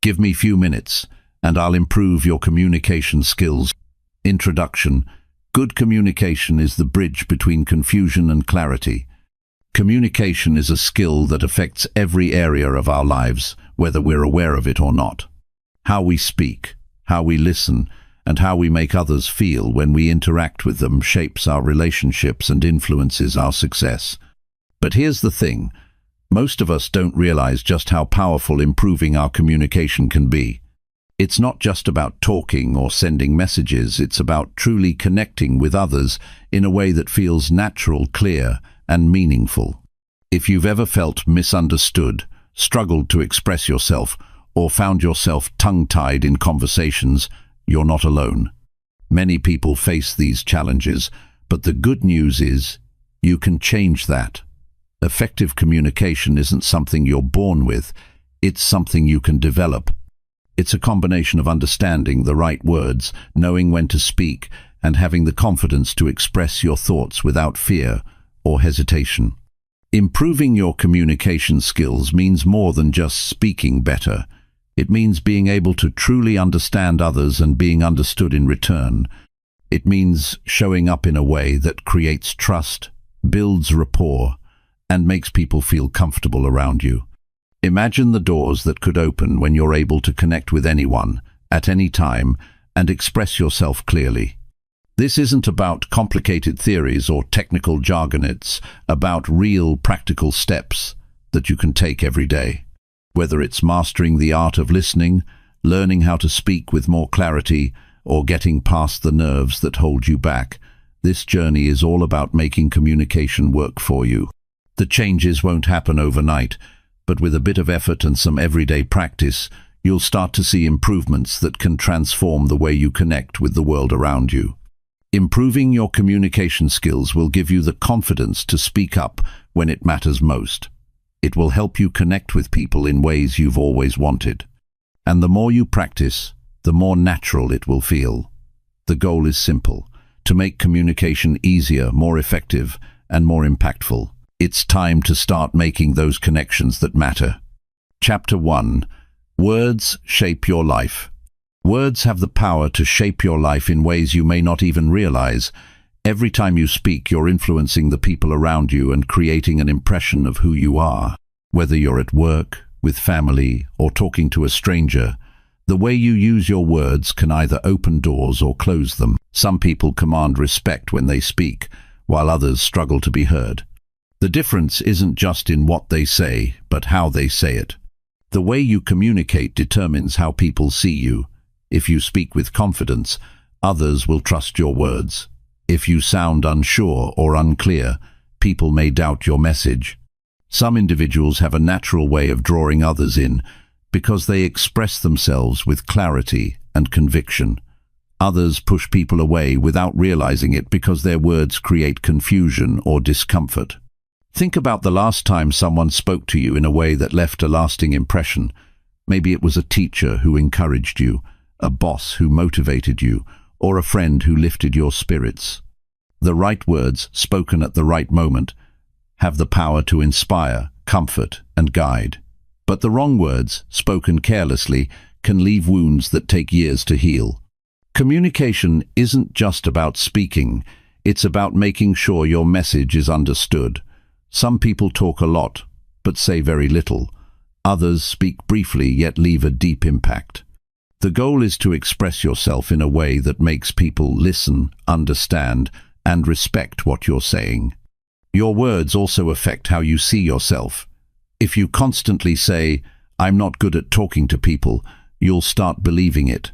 Give me few minutes, and I'll improve your communication skills. Introduction. Good communication is the bridge between confusion and clarity. Communication is a skill that affects every area of our lives, whether we're aware of it or not. How we speak, how we listen, and how we make others feel when we interact with them shapes our relationships and influences our success. But here's the thing. Most of us don't realize just how powerful improving our communication can be. It's not just about talking or sending messages, it's about truly connecting with others in a way that feels natural, clear, and meaningful. If you've ever felt misunderstood, struggled to express yourself, or found yourself tongue-tied in conversations, you're not alone. Many people face these challenges, but the good news is you can change that. Effective communication isn't something you're born with, it's something you can develop. It's a combination of understanding the right words, knowing when to speak, and having the confidence to express your thoughts without fear or hesitation. Improving your communication skills means more than just speaking better. It means being able to truly understand others and being understood in return. It means showing up in a way that creates trust, builds rapport, and makes people feel comfortable around you. Imagine the doors that could open when you're able to connect with anyone, at any time, and express yourself clearly. This isn't about complicated theories or technical jargon, it's about real practical steps that you can take every day. Whether it's mastering the art of listening, learning how to speak with more clarity, or getting past the nerves that hold you back, this journey is all about making communication work for you. The changes won't happen overnight, but with a bit of effort and some everyday practice, you'll start to see improvements that can transform the way you connect with the world around you. Improving your communication skills will give you the confidence to speak up when it matters most. It will help you connect with people in ways you've always wanted. And the more you practice, the more natural it will feel. The goal is simple: to make communication easier, more effective, and more impactful. It's time to start making those connections that matter. Chapter 1. Words shape your life. Words have the power to shape your life in ways you may not even realize. Every time you speak, you're influencing the people around you and creating an impression of who you are. Whether you're at work, with family, or talking to a stranger, the way you use your words can either open doors or close them. Some people command respect when they speak, while others struggle to be heard. The difference isn't just in what they say, but how they say it. The way you communicate determines how people see you. If you speak with confidence, others will trust your words. If you sound unsure or unclear, people may doubt your message. Some individuals have a natural way of drawing others in because they express themselves with clarity and conviction. Others push people away without realizing it because their words create confusion or discomfort. Think about the last time someone spoke to you in a way that left a lasting impression. Maybe it was a teacher who encouraged you, a boss who motivated you, or a friend who lifted your spirits. The right words, spoken at the right moment, have the power to inspire, comfort, and guide. But the wrong words, spoken carelessly, can leave wounds that take years to heal. Communication isn't just about speaking, it's about making sure your message is understood. Some people talk a lot, but say very little. Others speak briefly yet leave a deep impact. The goal is to express yourself in a way that makes people listen, understand, and respect what you're saying. Your words also affect how you see yourself. If you constantly say, "I'm not good at talking to people," you'll start believing it.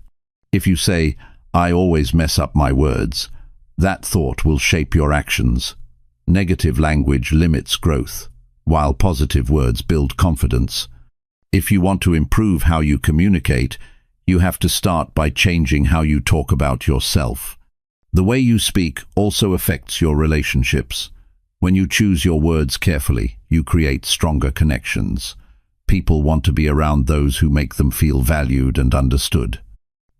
If you say, "I always mess up my words," that thought will shape your actions. Negative language limits growth, while positive words build confidence. If you want to improve how you communicate, you have to start by changing how you talk about yourself. The way you speak also affects your relationships. When you choose your words carefully, you create stronger connections. People want to be around those who make them feel valued and understood.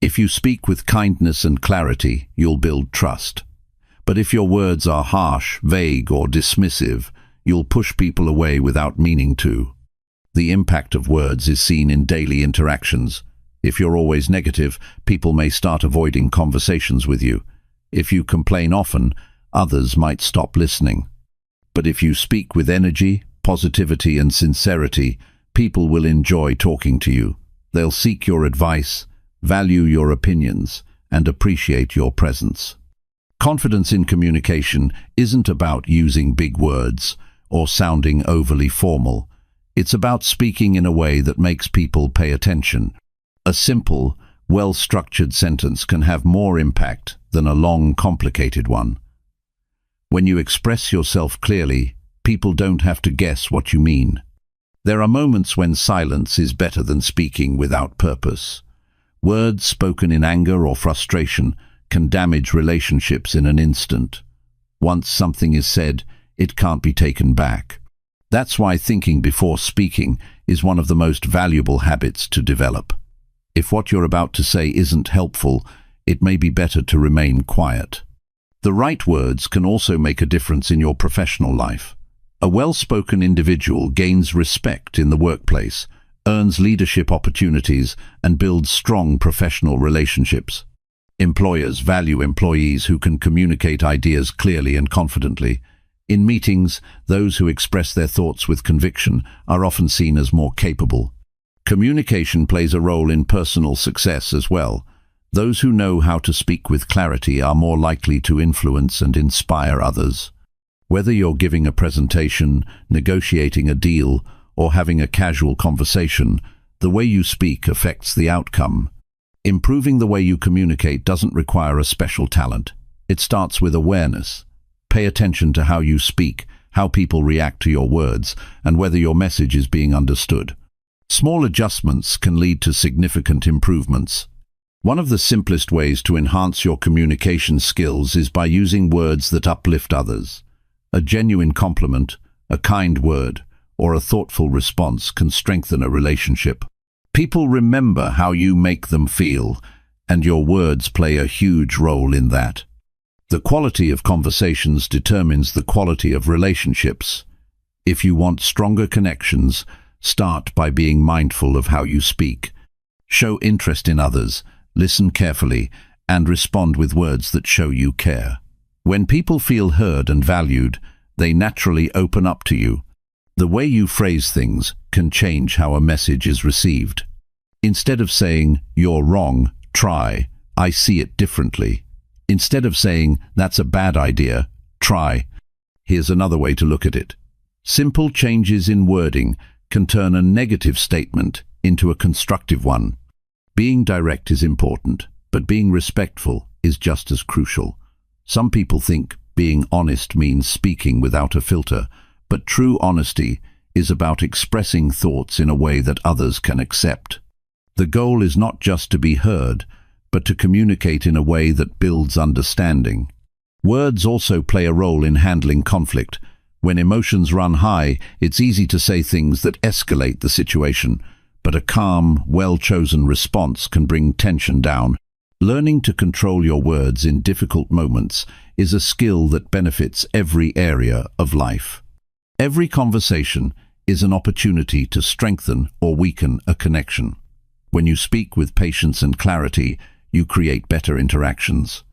If you speak with kindness and clarity, you'll build trust. But if your words are harsh, vague, or dismissive, you'll push people away without meaning to. The impact of words is seen in daily interactions. If you're always negative, people may start avoiding conversations with you. If you complain often, others might stop listening. But if you speak with energy, positivity and sincerity, people will enjoy talking to you. They'll seek your advice, value your opinions, and appreciate your presence. Confidence in communication isn't about using big words or sounding overly formal. It's about speaking in a way that makes people pay attention. A simple, well-structured sentence can have more impact than a long, complicated one. When you express yourself clearly, people don't have to guess what you mean. There are moments when silence is better than speaking without purpose. Words spoken in anger or frustration can damage relationships in an instant. Once something is said, it can't be taken back. That's why thinking before speaking is one of the most valuable habits to develop. If what you're about to say isn't helpful, it may be better to remain quiet. The right words can also make a difference in your professional life. A well-spoken individual gains respect in the workplace, earns leadership opportunities, and builds strong professional relationships. Employers value employees who can communicate ideas clearly and confidently. In meetings, those who express their thoughts with conviction are often seen as more capable. Communication plays a role in personal success as well. Those who know how to speak with clarity are more likely to influence and inspire others. Whether you're giving a presentation, negotiating a deal, or having a casual conversation, the way you speak affects the outcome. Improving the way you communicate doesn't require a special talent. It starts with awareness. Pay attention to how you speak, how people react to your words, and whether your message is being understood. Small adjustments can lead to significant improvements. One of the simplest ways to enhance your communication skills is by using words that uplift others. A genuine compliment, a kind word, or a thoughtful response can strengthen a relationship. People remember how you make them feel, and your words play a huge role in that. The quality of conversations determines the quality of relationships. If you want stronger connections, start by being mindful of how you speak. Show interest in others, listen carefully, and respond with words that show you care. When people feel heard and valued, they naturally open up to you. The way you phrase things can change how a message is received. Instead of saying, "You're wrong," try, "I see it differently." Instead of saying, "That's a bad idea," try, "Here's another way to look at it." Simple changes in wording can turn a negative statement into a constructive one. Being direct is important, but being respectful is just as crucial. Some people think being honest means speaking without a filter, but true honesty is about expressing thoughts in a way that others can accept. The goal is not just to be heard, but to communicate in a way that builds understanding. Words also play a role in handling conflict. When emotions run high, it's easy to say things that escalate the situation, but a calm, well-chosen response can bring tension down. Learning to control your words in difficult moments is a skill that benefits every area of life. Every conversation is an opportunity to strengthen or weaken a connection. When you speak with patience and clarity, you create better interactions.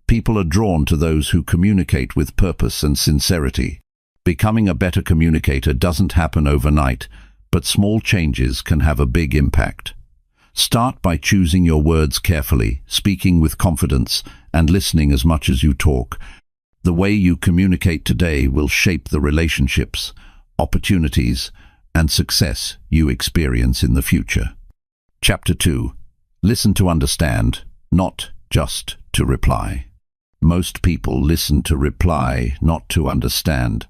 People are drawn to those who communicate with purpose and sincerity. Becoming a better communicator doesn't happen overnight, but small changes can have a big impact. Start by choosing your words carefully, speaking with confidence, and listening as much as you talk. The way you communicate today will shape the relationships, opportunities, and success you experience in the future. Chapter 2. Listen to understand, not just to reply. Most people listen to reply, not to understand.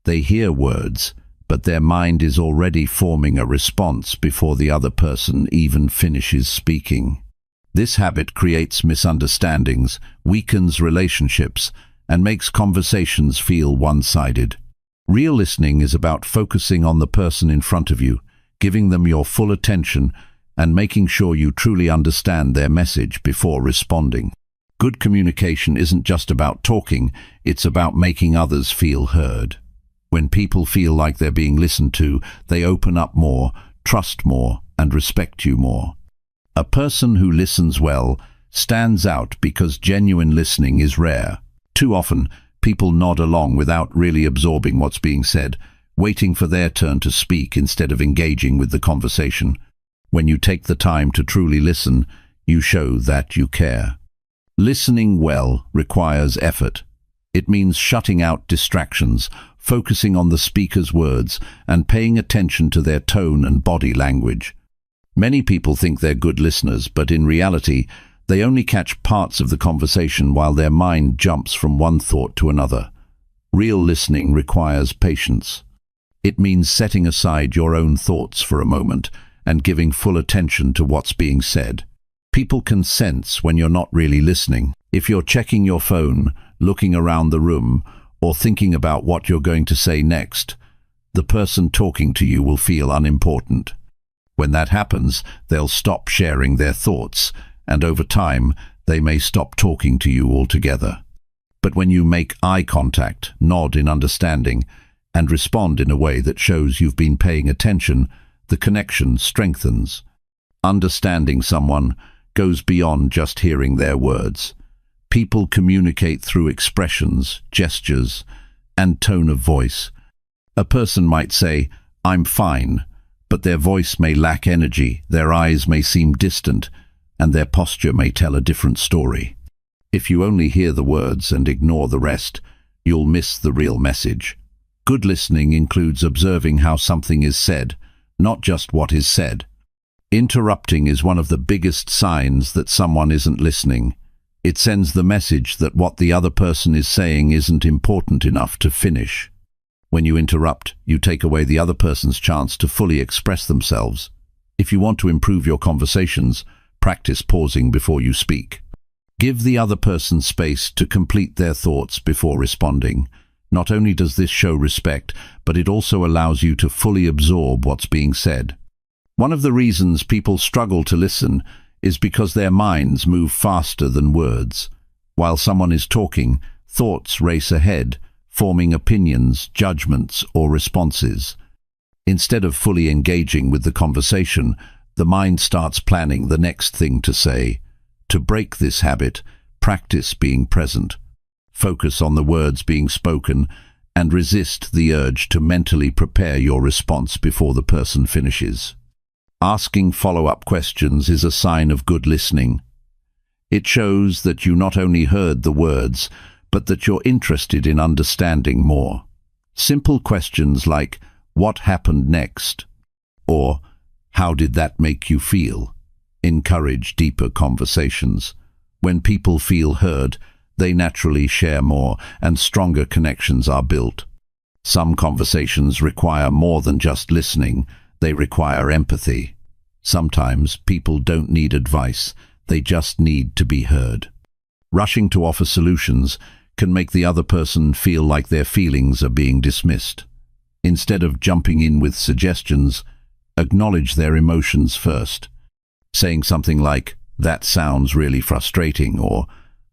They hear words, but their mind is already forming a response before the other person even finishes speaking. This habit creates misunderstandings, weakens relationships, and makes conversations feel one-sided. Real listening is about focusing on the person in front of you, giving them your full attention, and making sure you truly understand their message before responding. Good communication isn't just about talking, it's about making others feel heard. When people feel like they're being listened to, they open up more, trust more, and respect you more. A person who listens well stands out because genuine listening is rare. Too often, people nod along without really absorbing what's being said, waiting for their turn to speak instead of engaging with the conversation. When you take the time to truly listen, you show that you care. Listening well requires effort. It means shutting out distractions, focusing on the speaker's words, and paying attention to their tone and body language. Many people think they're good listeners, but in reality, they only catch parts of the conversation while their mind jumps from one thought to another. Real listening requires patience. It means setting aside your own thoughts for a moment and giving full attention to what's being said. People can sense when you're not really listening. If you're checking your phone, looking around the room, or thinking about what you're going to say next, the person talking to you will feel unimportant. When that happens, they'll stop sharing their thoughts, and over time, they may stop talking to you altogether. But when you make eye contact, nod in understanding, and respond in a way that shows you've been paying attention, the connection strengthens. Understanding someone goes beyond just hearing their words. People communicate through expressions, gestures, and tone of voice. A person might say, "I'm fine," but their voice may lack energy, their eyes may seem distant, and their posture may tell a different story. If you only hear the words and ignore the rest, you'll miss the real message. Good listening includes observing how something is said, not just what is said. Interrupting is one of the biggest signs that someone isn't listening. It sends the message that what the other person is saying isn't important enough to finish. When you interrupt, you take away the other person's chance to fully express themselves. If you want to improve your conversations, practice pausing before you speak. Give the other person space to complete their thoughts before responding. Not only does this show respect, but it also allows you to fully absorb what's being said. One of the reasons people struggle to listen is because their minds move faster than words. While someone is talking, thoughts race ahead, forming opinions, judgments, or responses. Instead of fully engaging with the conversation, the mind starts planning the next thing to say. To break this habit, practice being present. Focus on the words being spoken and resist the urge to mentally prepare your response before the person finishes. Asking follow-up questions is a sign of good listening. It shows that you not only heard the words, but that you're interested in understanding more. Simple questions like, "What happened next?" or "How did that make you feel?" encourage deeper conversations. When people feel heard, they naturally share more, and stronger connections are built. Some conversations require more than just listening. They require empathy. Sometimes people don't need advice, they just need to be heard. Rushing to offer solutions can make the other person feel like their feelings are being dismissed. Instead of jumping in with suggestions, acknowledge their emotions first. Saying something like, "That sounds really frustrating," or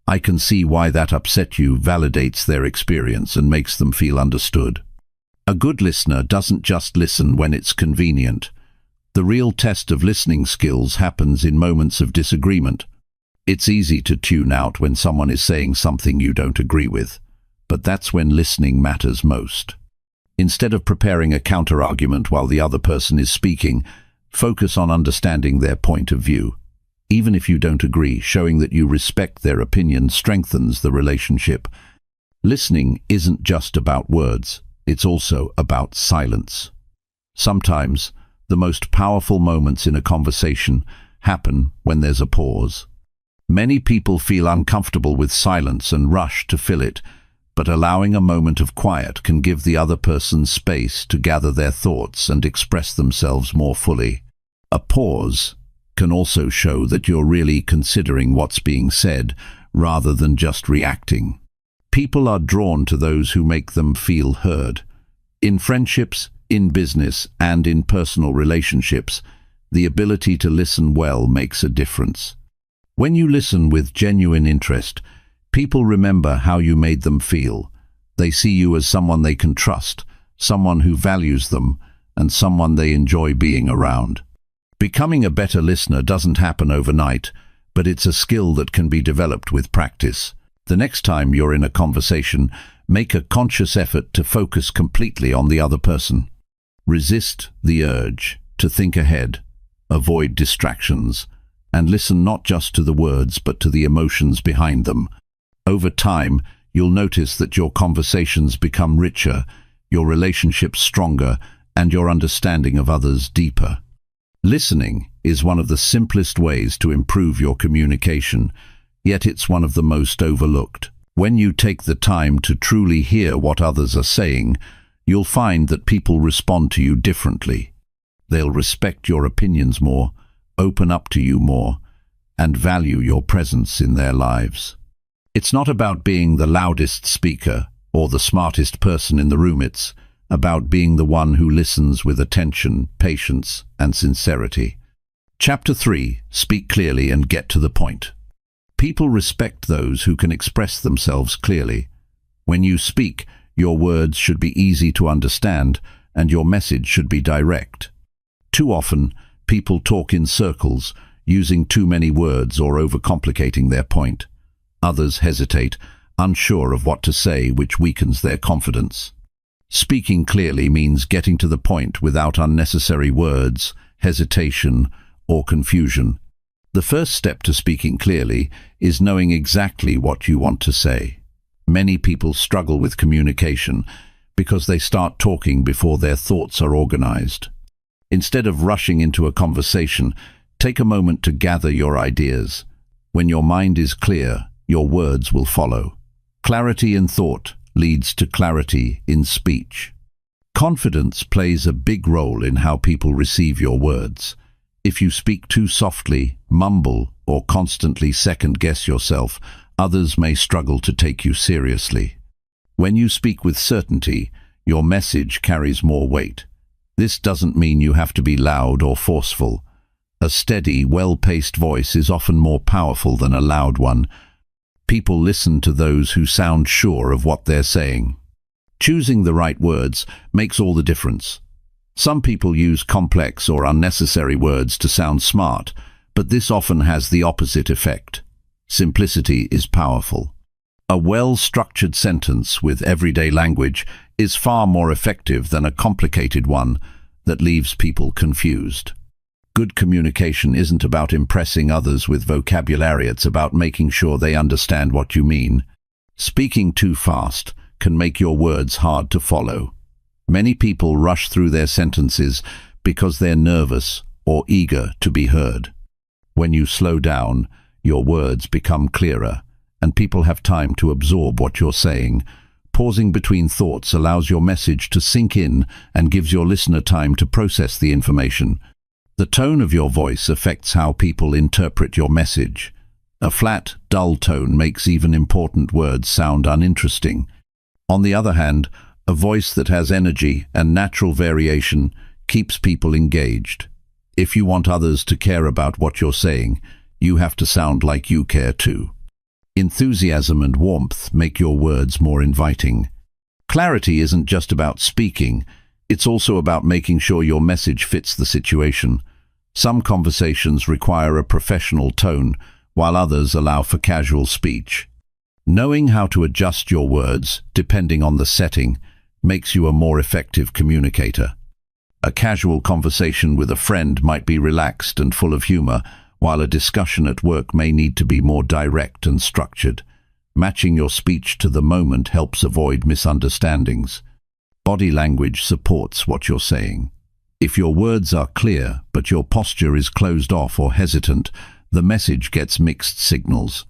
"I can see why that upset you," validates their experience and makes them feel understood. A good listener doesn't just listen when it's convenient. The real test of listening skills happens in moments of disagreement. It's easy to tune out when someone is saying something you don't agree with, but that's when listening matters most. Instead of preparing a counter-argument while the other person is speaking, focus on understanding their point of view. Even if you don't agree, showing that you respect their opinion strengthens the relationship. Listening isn't just about words, it's also about silence. Sometimes, the most powerful moments in a conversation happen when there's a pause. Many people feel uncomfortable with silence and rush to fill it, but allowing a moment of quiet can give the other person space to gather their thoughts and express themselves more fully. A pause can also show that you're really considering what's being said rather than just reacting. People are drawn to those who make them feel heard. In friendships, in business, and in personal relationships, the ability to listen well makes a difference. When you listen with genuine interest, people remember how you made them feel. They see you as someone they can trust, someone who values them, and someone they enjoy being around. Becoming a better listener doesn't happen overnight, but it's a skill that can be developed with practice. The next time you're in a conversation, make a conscious effort to focus completely on the other person. Resist the urge to think ahead, avoid distractions, and listen not just to the words but to the emotions behind them. Over time, you'll notice that your conversations become richer, your relationships stronger, and your understanding of others deeper. Listening is one of the simplest ways to improve your communication, yet it's one of the most overlooked. When you take the time to truly hear what others are saying, you'll find that people respond to you differently. They'll respect your opinions more, open up to you more, and value your presence in their lives. It's not about being the loudest speaker or the smartest person in the room. It's about being the one who listens with attention, patience, and sincerity. Chapter 3. Speak clearly and get to the point. People respect those who can express themselves clearly. When you speak, your words should be easy to understand, and your message should be direct. Too often, people talk in circles, using too many words or overcomplicating their point. Others hesitate, unsure of what to say, which weakens their confidence. Speaking clearly means getting to the point without unnecessary words, hesitation, or confusion. The first step to speaking clearly is knowing exactly what you want to say. Many people struggle with communication because they start talking before their thoughts are organized. Instead of rushing into a conversation, take a moment to gather your ideas. When your mind is clear, your words will follow. Clarity in thought leads to clarity in speech. Confidence plays a big role in how people receive your words. If you speak too softly, mumble, or constantly second-guess yourself, others may struggle to take you seriously. When you speak with certainty, your message carries more weight. This doesn't mean you have to be loud or forceful. A steady, well-paced voice is often more powerful than a loud one. People listen to those who sound sure of what they're saying. Choosing the right words makes all the difference. Some people use complex or unnecessary words to sound smart, but this often has the opposite effect. Simplicity is powerful. A well-structured sentence with everyday language is far more effective than a complicated one that leaves people confused. Good communication isn't about impressing others with vocabulary, it's about making sure they understand what you mean. Speaking too fast can make your words hard to follow. Many people rush through their sentences because they're nervous or eager to be heard. When you slow down, your words become clearer, and people have time to absorb what you're saying. Pausing between thoughts allows your message to sink in and gives your listener time to process the information. The tone of your voice affects how people interpret your message. A flat, dull tone makes even important words sound uninteresting. On the other hand, a voice that has energy and natural variation keeps people engaged. If you want others to care about what you're saying, you have to sound like you care too. Enthusiasm and warmth make your words more inviting. Clarity isn't just about speaking, it's also about making sure your message fits the situation. Some conversations require a professional tone, while others allow for casual speech. Knowing how to adjust your words, depending on the setting, makes you a more effective communicator. A casual conversation with a friend might be relaxed and full of humor, while a discussion at work may need to be more direct and structured. Matching your speech to the moment helps avoid misunderstandings. Body language supports what you're saying. If your words are clear, but your posture is closed off or hesitant, the message gets mixed signals.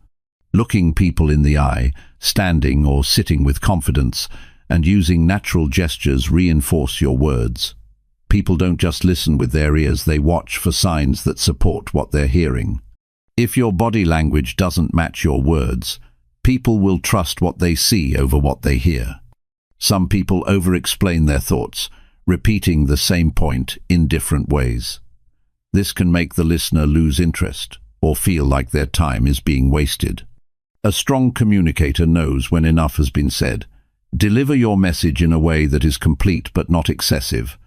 Looking people in the eye, standing or sitting with confidence, and using natural gestures reinforce your words. People don't just listen with their ears, they watch for signs that support what they're hearing. If your body language doesn't match your words, people will trust what they see over what they hear. Some people over-explain their thoughts, repeating the same point in different ways. This can make the listener lose interest or feel like their time is being wasted. A strong communicator knows when enough has been said. Deliver your message in a way that is complete but not excessive.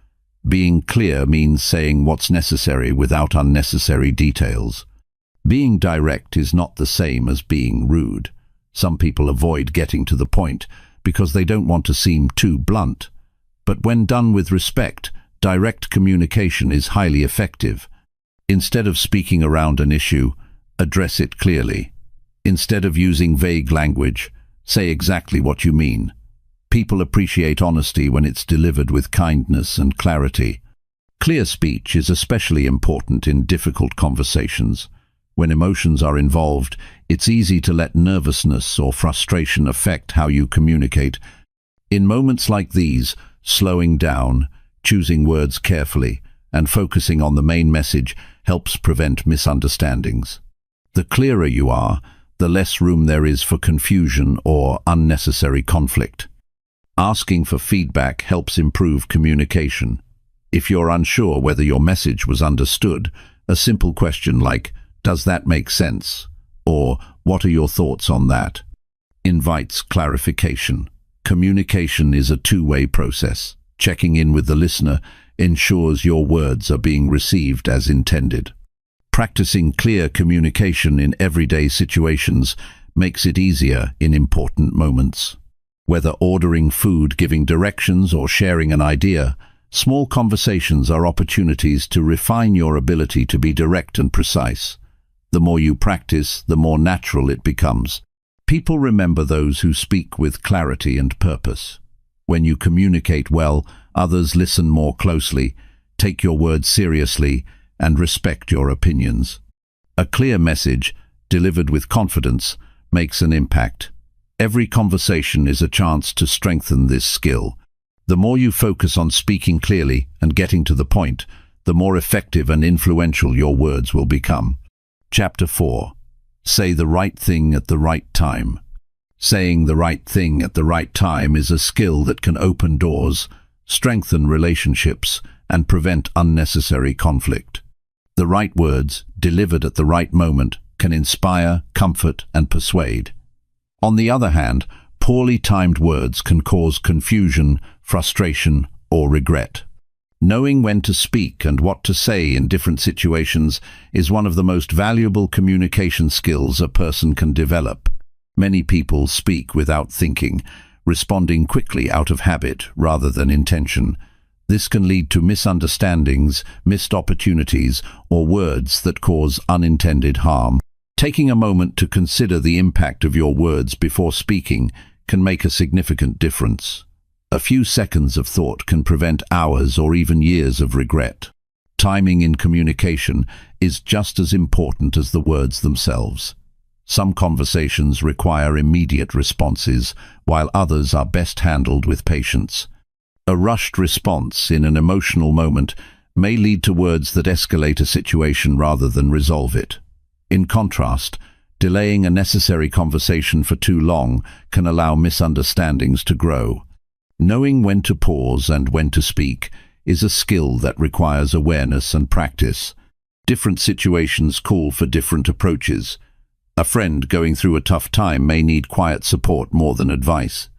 Being clear means saying what's necessary without unnecessary details. Being direct is not the same as being rude. Some people avoid getting to the point because they don't want to seem too blunt. But when done with respect, direct communication is highly effective. Instead of speaking around an issue, address it clearly. Instead of using vague language, say exactly what you mean. People appreciate honesty when it's delivered with kindness and clarity. Clear speech is especially important in difficult conversations. When emotions are involved, it's easy to let nervousness or frustration affect how you communicate. In moments like these, slowing down, choosing words carefully, and focusing on the main message helps prevent misunderstandings. The clearer you are, the less room there is for confusion or unnecessary conflict. Asking for feedback helps improve communication. If you're unsure whether your message was understood, a simple question like, "Does that make sense?" or "What are your thoughts on that?" invites clarification. Communication is a two-way process. Checking in with the listener ensures your words are being received as intended. Practicing clear communication in everyday situations makes it easier in important moments. Whether ordering food, giving directions, or sharing an idea, small conversations are opportunities to refine your ability to be direct and precise. The more you practice, the more natural it becomes. People remember those who speak with clarity and purpose. When you communicate well, others listen more closely, take your words seriously, and respect your opinions. A clear message, delivered with confidence, makes an impact. Every conversation is a chance to strengthen this skill. The more you focus on speaking clearly and getting to the point, the more effective and influential your words will become. Chapter 4. Say the right thing at the right time. Saying the right thing at the right time is a skill that can open doors, strengthen relationships, and prevent unnecessary conflict. The right words, delivered at the right moment, can inspire, comfort, and persuade. On the other hand, poorly timed words can cause confusion, frustration, or regret. Knowing when to speak and what to say in different situations is one of the most valuable communication skills a person can develop. Many people speak without thinking, responding quickly out of habit rather than intention. This can lead to misunderstandings, missed opportunities, or words that cause unintended harm. Taking a moment to consider the impact of your words before speaking can make a significant difference. A few seconds of thought can prevent hours or even years of regret. Timing in communication is just as important as the words themselves. Some conversations require immediate responses, while others are best handled with patience. A rushed response in an emotional moment may lead to words that escalate a situation rather than resolve it. In contrast, delaying a necessary conversation for too long can allow misunderstandings to grow. Knowing when to pause and when to speak is a skill that requires awareness and practice. Different situations call for different approaches. A friend going through a tough time may need quiet support more than advice.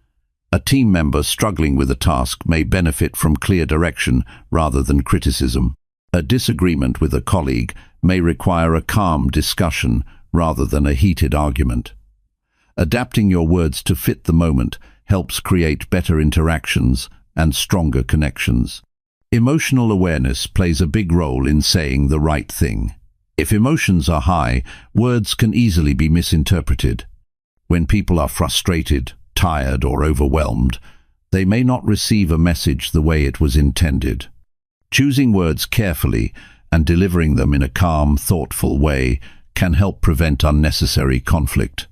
A team member struggling with a task may benefit from clear direction rather than criticism. A disagreement with a colleague may require a calm discussion rather than a heated argument. Adapting your words to fit the moment helps create better interactions and stronger connections. Emotional awareness plays a big role in saying the right thing. If emotions are high, words can easily be misinterpreted. When people are frustrated, tired, or overwhelmed, they may not receive a message the way it was intended. Choosing words carefully and delivering them in a calm, thoughtful way can help prevent unnecessary conflict.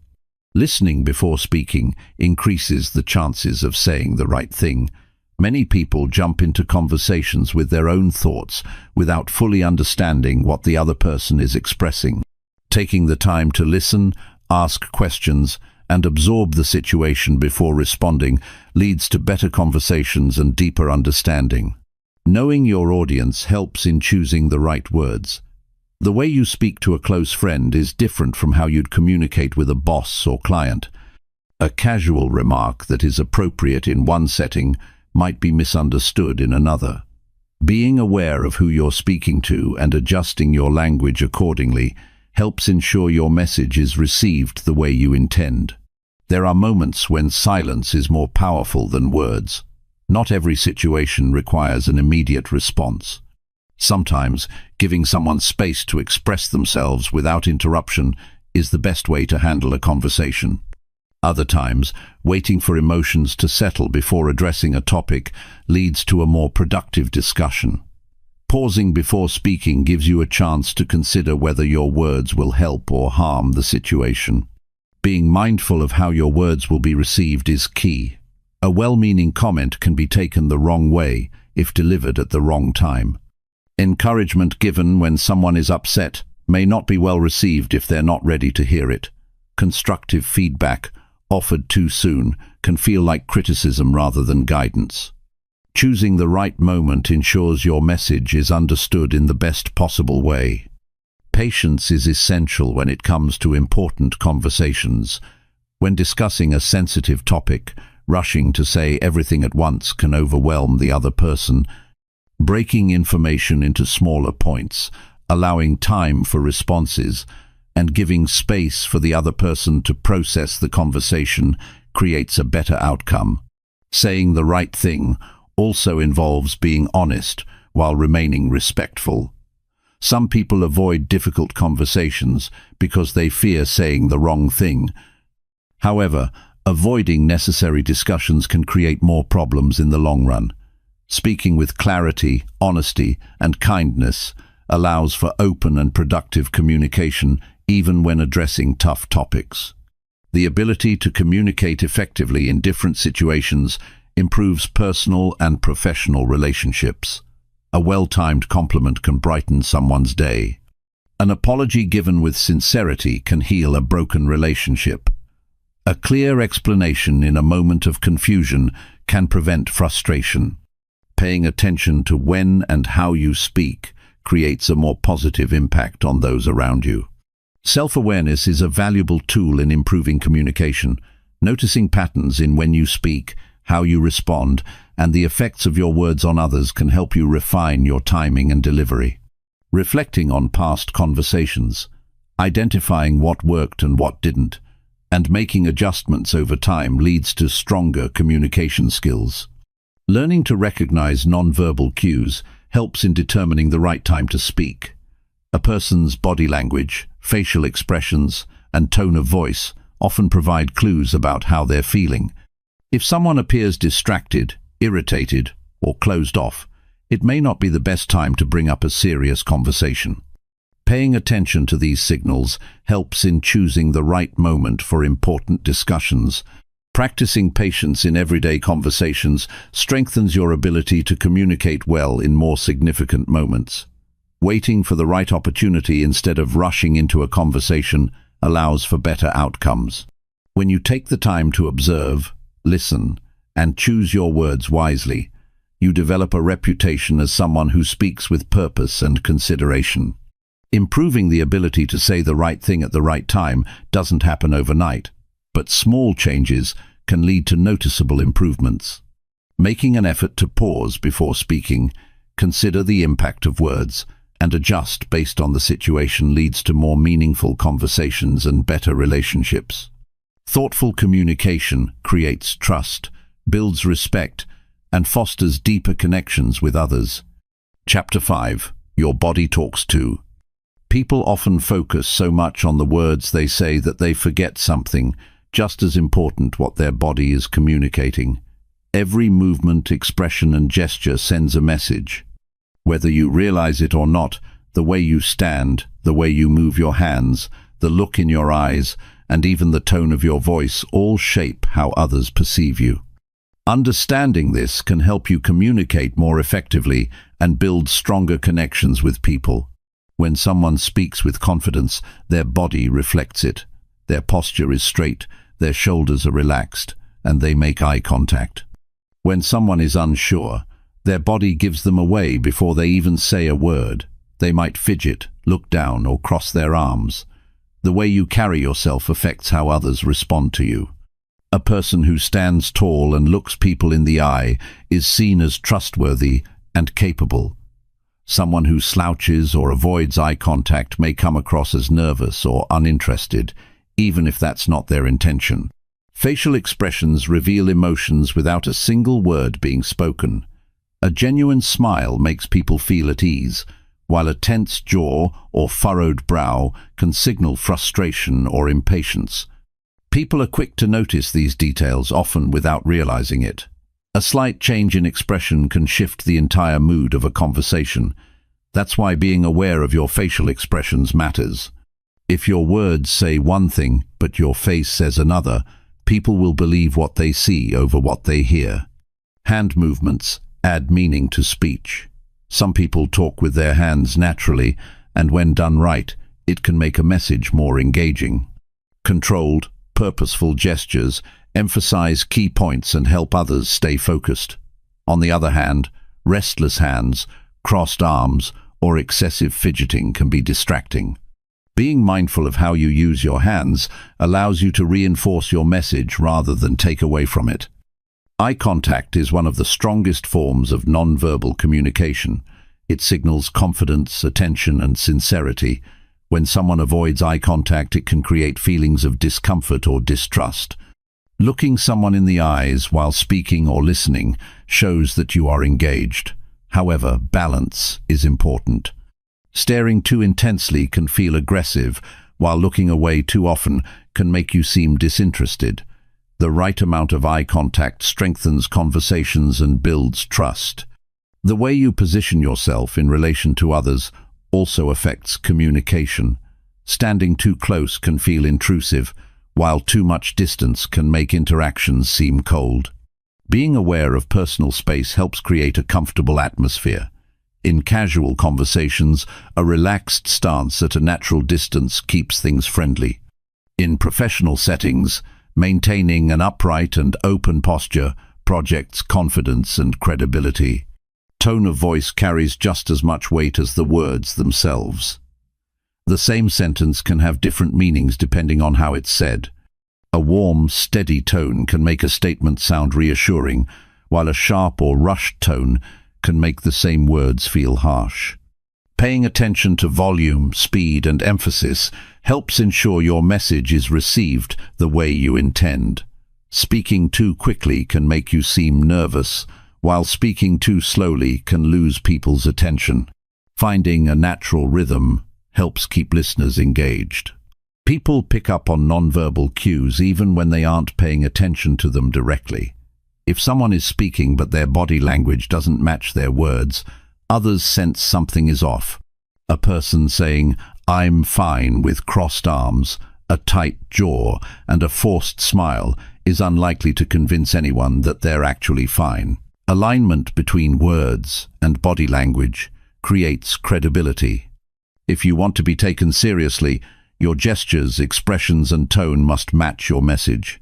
Listening before speaking increases the chances of saying the right thing. Many people jump into conversations with their own thoughts without fully understanding what the other person is expressing. Taking the time to listen, ask questions, and absorb the situation before responding leads to better conversations and deeper understanding. Knowing your audience helps in choosing the right words. The way you speak to a close friend is different from how you'd communicate with a boss or client. A casual remark that is appropriate in one setting might be misunderstood in another. Being aware of who you're speaking to and adjusting your language accordingly helps ensure your message is received the way you intend. There are moments when silence is more powerful than words. Not every situation requires an immediate response. Sometimes, giving someone space to express themselves without interruption is the best way to handle a conversation. Other times, waiting for emotions to settle before addressing a topic leads to a more productive discussion. Pausing before speaking gives you a chance to consider whether your words will help or harm the situation. Being mindful of how your words will be received is key. A well-meaning comment can be taken the wrong way if delivered at the wrong time. Encouragement given when someone is upset may not be well received if they're not ready to hear it. Constructive feedback, offered too soon, can feel like criticism rather than guidance. Choosing the right moment ensures your message is understood in the best possible way. Patience is essential when it comes to important conversations. When discussing a sensitive topic, rushing to say everything at once can overwhelm the other person. Breaking information into smaller points, allowing time for responses, and giving space for the other person to process the conversation creates a better outcome. Saying the right thing also involves being honest while remaining respectful. Some people avoid difficult conversations because they fear saying the wrong thing. However, avoiding necessary discussions can create more problems in the long run. Speaking with clarity, honesty, and kindness allows for open and productive communication even when addressing tough topics. The ability to communicate effectively in different situations improves personal and professional relationships. A well-timed compliment can brighten someone's day. An apology given with sincerity can heal a broken relationship. A clear explanation in a moment of confusion can prevent frustration. Paying attention to when and how you speak creates a more positive impact on those around you. Self-awareness is a valuable tool in improving communication. Noticing patterns in when you speak, how you respond, and the effects of your words on others can help you refine your timing and delivery. Reflecting on past conversations, identifying what worked and what didn't, and making adjustments over time leads to stronger communication skills. Learning to recognize nonverbal cues helps in determining the right time to speak. A person's body language, facial expressions, and tone of voice often provide clues about how they're feeling. If someone appears distracted, irritated, or closed off, it may not be the best time to bring up a serious conversation. Paying attention to these signals helps in choosing the right moment for important discussions. Practicing patience in everyday conversations strengthens your ability to communicate well in more significant moments. Waiting for the right opportunity instead of rushing into a conversation allows for better outcomes. When you take the time to observe, listen, and choose your words wisely, you develop a reputation as someone who speaks with purpose and consideration. Improving the ability to say the right thing at the right time doesn't happen overnight, but small changes can lead to noticeable improvements. Making an effort to pause before speaking, consider the impact of words, and adjust based on the situation leads to more meaningful conversations and better relationships. Thoughtful communication creates trust, builds respect, and fosters deeper connections with others. Chapter 5. Your body talks too. People often focus so much on the words they say that they forget something just as important: what their body is communicating. Every movement, expression, and gesture sends a message. Whether you realize it or not, the way you stand, the way you move your hands, the look in your eyes, and even the tone of your voice all shape how others perceive you. Understanding this can help you communicate more effectively and build stronger connections with people. When someone speaks with confidence, their body reflects it. Their posture is straight, their shoulders are relaxed, and they make eye contact. When someone is unsure, their body gives them away before they even say a word. They might fidget, look down, or cross their arms. The way you carry yourself affects how others respond to you. A person who stands tall and looks people in the eye is seen as trustworthy and capable. Someone who slouches or avoids eye contact may come across as nervous or uninterested, even if that's not their intention. Facial expressions reveal emotions without a single word being spoken. A genuine smile makes people feel at ease, while a tense jaw or furrowed brow can signal frustration or impatience. People are quick to notice these details, often without realizing it. A slight change in expression can shift the entire mood of a conversation. That's why being aware of your facial expressions matters. If your words say one thing, but your face says another, people will believe what they see over what they hear. Hand movements add meaning to speech. Some people talk with their hands naturally, and when done right, it can make a message more engaging. Controlled, purposeful gestures emphasize key points and help others stay focused. On the other hand, restless hands, crossed arms, or excessive fidgeting can be distracting. Being mindful of how you use your hands allows you to reinforce your message rather than take away from it. Eye contact is one of the strongest forms of non-verbal communication. It signals confidence, attention, and sincerity. When someone avoids eye contact, it can create feelings of discomfort or distrust. Looking someone in the eyes while speaking or listening shows that you are engaged. However, balance is important. Staring too intensely can feel aggressive, while looking away too often can make you seem disinterested. The right amount of eye contact strengthens conversations and builds trust. The way you position yourself in relation to others also affects communication. Standing too close can feel intrusive, while too much distance can make interactions seem cold. Being aware of personal space helps create a comfortable atmosphere. In casual conversations, a relaxed stance at a natural distance keeps things friendly. In professional settings, maintaining an upright and open posture projects confidence and credibility. Tone of voice carries just as much weight as the words themselves. The same sentence can have different meanings depending on how it's said. A warm, steady tone can make a statement sound reassuring, while a sharp or rushed tone can make the same words feel harsh. Paying attention to volume, speed, and emphasis helps ensure your message is received the way you intend. Speaking too quickly can make you seem nervous, while speaking too slowly can lose people's attention. Finding a natural rhythm helps keep listeners engaged. People pick up on nonverbal cues even when they aren't paying attention to them directly. If someone is speaking but their body language doesn't match their words, others sense something is off. A person saying, "I'm fine," with crossed arms, a tight jaw, and a forced smile is unlikely to convince anyone that they're actually fine. Alignment between words and body language creates credibility. If you want to be taken seriously, your gestures, expressions, and tone must match your message.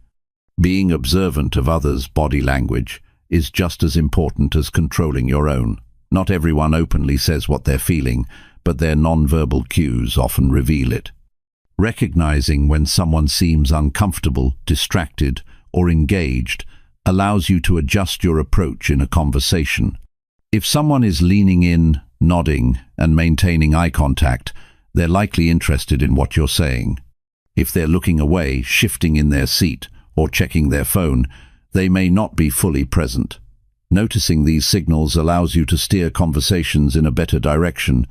Being observant of others' body language is just as important as controlling your own. Not everyone openly says what they're feeling, but their nonverbal cues often reveal it. Recognizing when someone seems uncomfortable, distracted, or engaged allows you to adjust your approach in a conversation. If someone is leaning in, nodding, and maintaining eye contact, they're likely interested in what you're saying. If they're looking away, shifting in their seat, or checking their phone, they may not be fully present. Noticing these signals allows you to steer conversations in a better direction.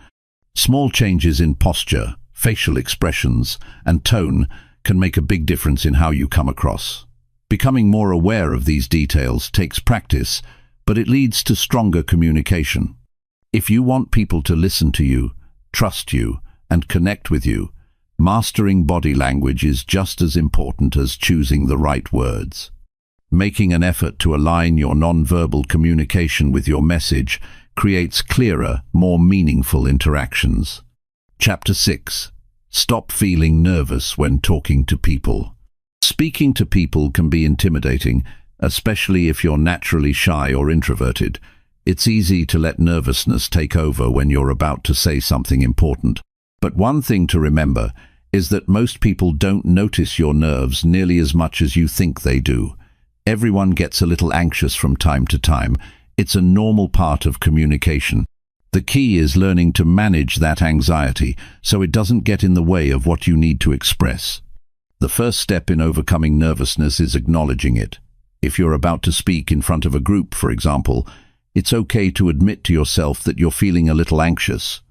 Small changes in posture, facial expressions, and tone can make a big difference in how you come across. Becoming more aware of these details takes practice, but it leads to stronger communication. If you want people to listen to you, trust you, and connect with you, mastering body language is just as important as choosing the right words. Making an effort to align your nonverbal communication with your message creates clearer, more meaningful interactions. Chapter 6. Stop feeling nervous when talking to people. Speaking to people can be intimidating, especially if you're naturally shy or introverted. It's easy to let nervousness take over when you're about to say something important. But one thing to remember, is that most people don't notice your nerves nearly as much as you think they do. Everyone gets a little anxious from time to time. It's a normal part of communication. The key is learning to manage that anxiety so it doesn't get in the way of what you need to express. The first step in overcoming nervousness is acknowledging it. If you're about to speak in front of a group, for example, it's okay to admit to yourself that you're feeling a little anxious.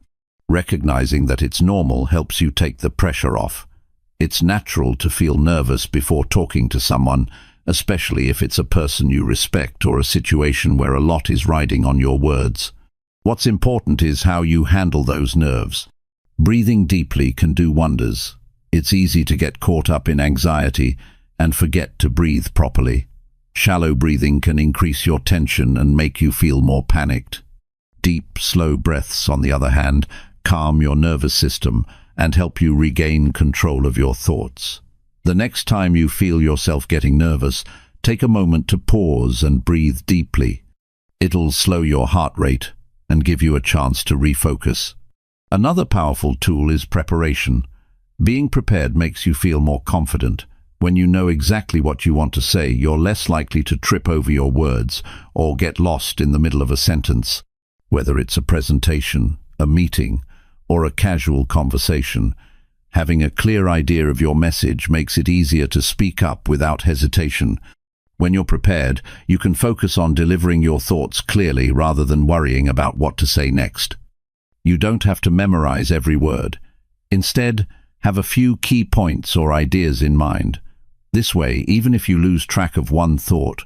Recognizing that it's normal helps you take the pressure off. It's natural to feel nervous before talking to someone, especially if it's a person you respect or a situation where a lot is riding on your words. What's important is how you handle those nerves. Breathing deeply can do wonders. It's easy to get caught up in anxiety and forget to breathe properly. Shallow breathing can increase your tension and make you feel more panicked. Deep, slow breaths, on the other hand, calm your nervous system and help you regain control of your thoughts. The next time you feel yourself getting nervous, take a moment to pause and breathe deeply. It'll slow your heart rate and give you a chance to refocus. Another powerful tool is preparation. Being prepared makes you feel more confident. When you know exactly what you want to say, you're less likely to trip over your words or get lost in the middle of a sentence. Whether it's a presentation, a meeting, or a casual conversation, having a clear idea of your message makes it easier to speak up without hesitation. When you're prepared, you can focus on delivering your thoughts clearly rather than worrying about what to say next. You don't have to memorize every word. Instead, have a few key points or ideas in mind. This way, even if you lose track of one thought,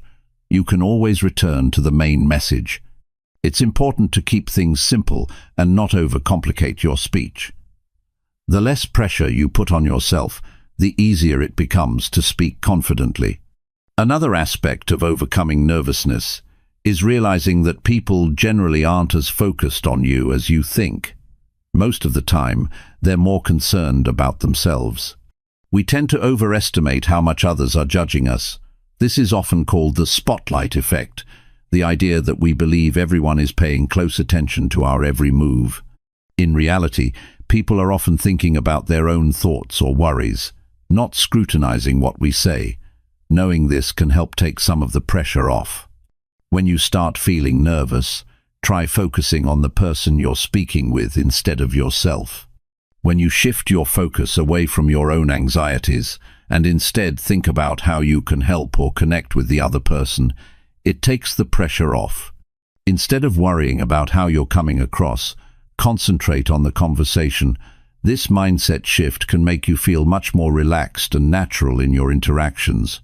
you can always return to the main message. It's important to keep things simple and not overcomplicate your speech. The less pressure you put on yourself, the easier it becomes to speak confidently. Another aspect of overcoming nervousness is realizing that people generally aren't as focused on you as you think. Most of the time, they're more concerned about themselves. We tend to overestimate how much others are judging us. This is often called the spotlight effect, the idea that we believe everyone is paying close attention to our every move. In reality, people are often thinking about their own thoughts or worries, not scrutinizing what we say. Knowing this can help take some of the pressure off. When you start feeling nervous, try focusing on the person you're speaking with instead of yourself. When you shift your focus away from your own anxieties and instead think about how you can help or connect with the other person, it takes the pressure off. Instead of worrying about how you're coming across, concentrate on the conversation. This mindset shift can make you feel much more relaxed and natural in your interactions.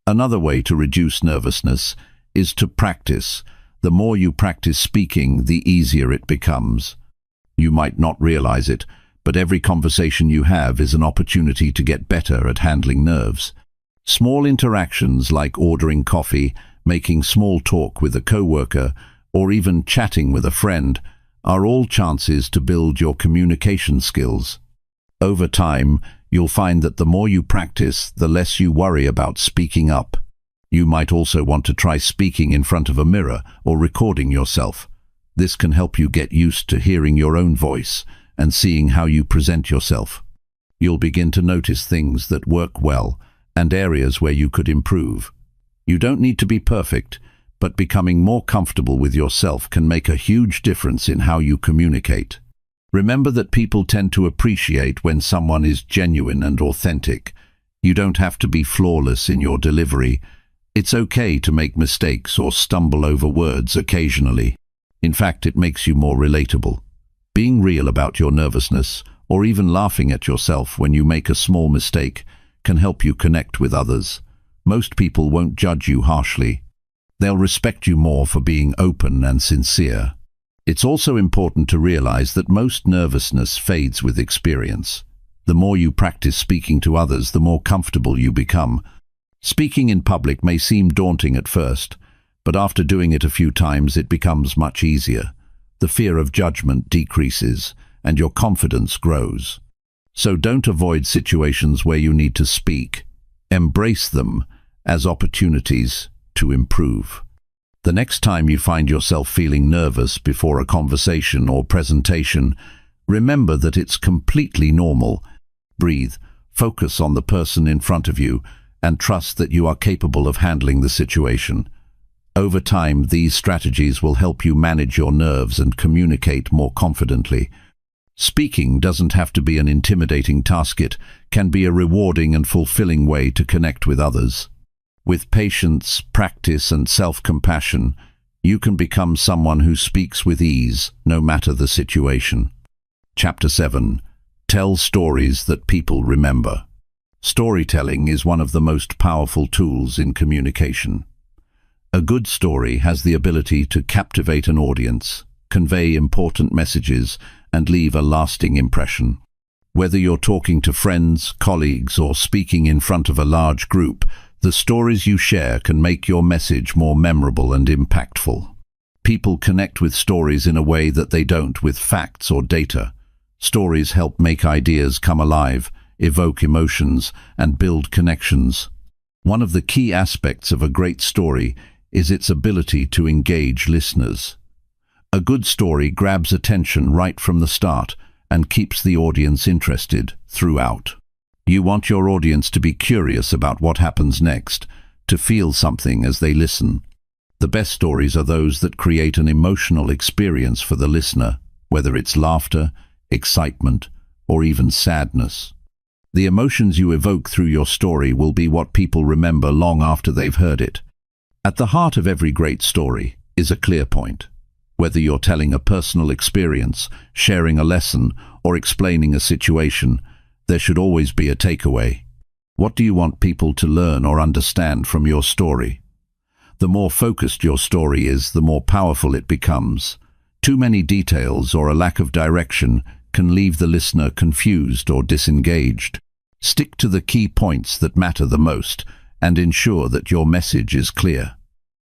Another way to reduce nervousness is to practice. The more you practice speaking, the easier it becomes. You might not realize it, but every conversation you have is an opportunity to get better at handling nerves. Small interactions like ordering coffee, making small talk with a coworker, or even chatting with a friend are all chances to build your communication skills. Over time, you'll find that the more you practice, the less you worry about speaking up. You might also want to try speaking in front of a mirror or recording yourself. This can help you get used to hearing your own voice and seeing how you present yourself. You'll begin to notice things that work well and areas where you could improve. You don't need to be perfect, but becoming more comfortable with yourself can make a huge difference in how you communicate. Remember that people tend to appreciate when someone is genuine and authentic. You don't have to be flawless in your delivery. It's okay to make mistakes or stumble over words occasionally. In fact, it makes you more relatable. Being real about your nervousness, or even laughing at yourself when you make a small mistake, can help you connect with others. Most people won't judge you harshly. They'll respect you more for being open and sincere. It's also important to realize that most nervousness fades with experience. The more you practice speaking to others, the more comfortable you become. Speaking in public may seem daunting at first, but after doing it a few times, it becomes much easier. The fear of judgment decreases, and your confidence grows. So don't avoid situations where you need to speak. Embrace them as opportunities to improve. The next time you find yourself feeling nervous before a conversation or presentation, remember that it's completely normal. Breathe, focus on the person in front of you, and trust that you are capable of handling the situation. Over time, these strategies will help you manage your nerves and communicate more confidently. Speaking doesn't have to be an intimidating task. It can be a rewarding and fulfilling way to connect with others. With patience, practice, and self-compassion, you can become someone who speaks with ease, no matter the situation. Chapter 7. Tell stories that people remember. Storytelling is one of the most powerful tools in communication. A good story has the ability to captivate an audience, convey important messages, and leave a lasting impression. Whether you're talking to friends, colleagues, or speaking in front of a large group, the stories you share can make your message more memorable and impactful. People connect with stories in a way that they don't with facts or data. Stories help make ideas come alive, evoke emotions, and build connections. One of the key aspects of a great story is its ability to engage listeners. A good story grabs attention right from the start and keeps the audience interested throughout. You want your audience to be curious about what happens next, to feel something as they listen. The best stories are those that create an emotional experience for the listener, whether it's laughter, excitement, or even sadness. The emotions you evoke through your story will be what people remember long after they've heard it. At the heart of every great story is a clear point. Whether you're telling a personal experience, sharing a lesson, or explaining a situation, there should always be a takeaway. What do you want people to learn or understand from your story? The more focused your story is, the more powerful it becomes. Too many details or a lack of direction can leave the listener confused or disengaged. Stick to the key points that matter the most and ensure that your message is clear.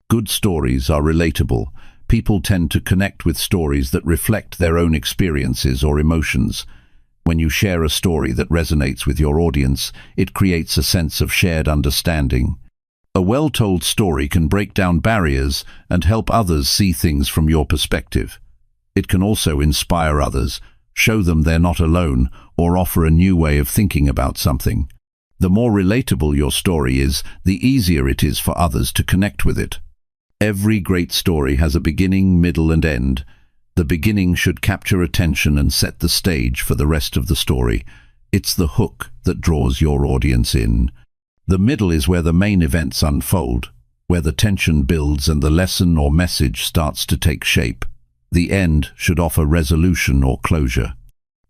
Good stories are relatable. People tend to connect with stories that reflect their own experiences or emotions. When you share a story that resonates with your audience, it creates a sense of shared understanding. A well-told story can break down barriers and help others see things from your perspective. It can also inspire others, show them they're not alone, or offer a new way of thinking about something. The more relatable your story is, the easier it is for others to connect with it. Every great story has a beginning, middle, and end. The beginning should capture attention and set the stage for the rest of the story. It's the hook that draws your audience in. The middle is where the main events unfold, where the tension builds and the lesson or message starts to take shape. The end should offer resolution or closure.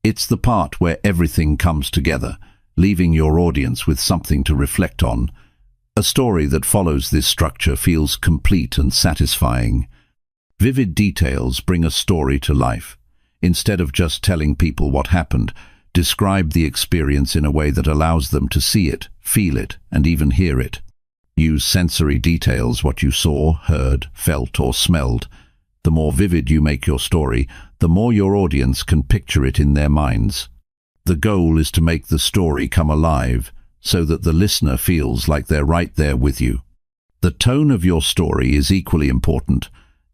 It's the part where everything comes together, leaving your audience with something to reflect on. A story that follows this structure feels complete and satisfying. Vivid details bring a story to life. Instead of just telling people what happened, describe the experience in a way that allows them to see it, feel it, and even hear it. Use sensory details, what you saw, heard, felt, or smelled. The more vivid you make your story, the more your audience can picture it in their minds. The goal is to make the story come alive, so that the listener feels like they're right there with you. The tone of your story is equally important.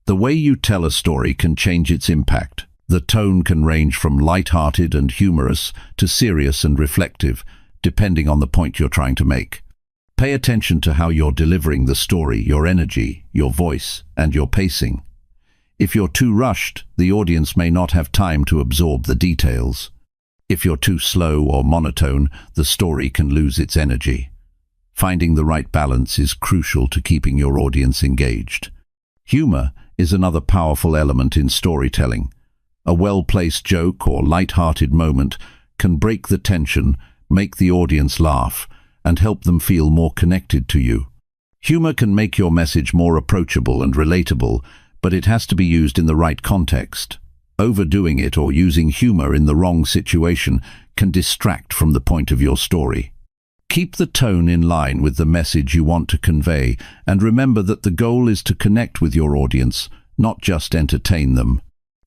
The way you tell a story can change its impact. The tone can range from light-hearted and humorous to serious and reflective, depending on the point you're trying to make. Pay attention to how you're delivering the story, your energy, your voice, and your pacing. If you're too rushed, the audience may not have time to absorb the details. If you're too slow or monotone, the story can lose its energy. Finding the right balance is crucial to keeping your audience engaged. Humor is another powerful element in storytelling. A well-placed joke or light-hearted moment can break the tension, make the audience laugh, and help them feel more connected to you. Humor can make your message more approachable and relatable, but it has to be used in the right context. Overdoing it or using humor in the wrong situation can distract from the point of your story. Keep the tone in line with the message you want to convey, and remember that the goal is to connect with your audience, not just entertain them.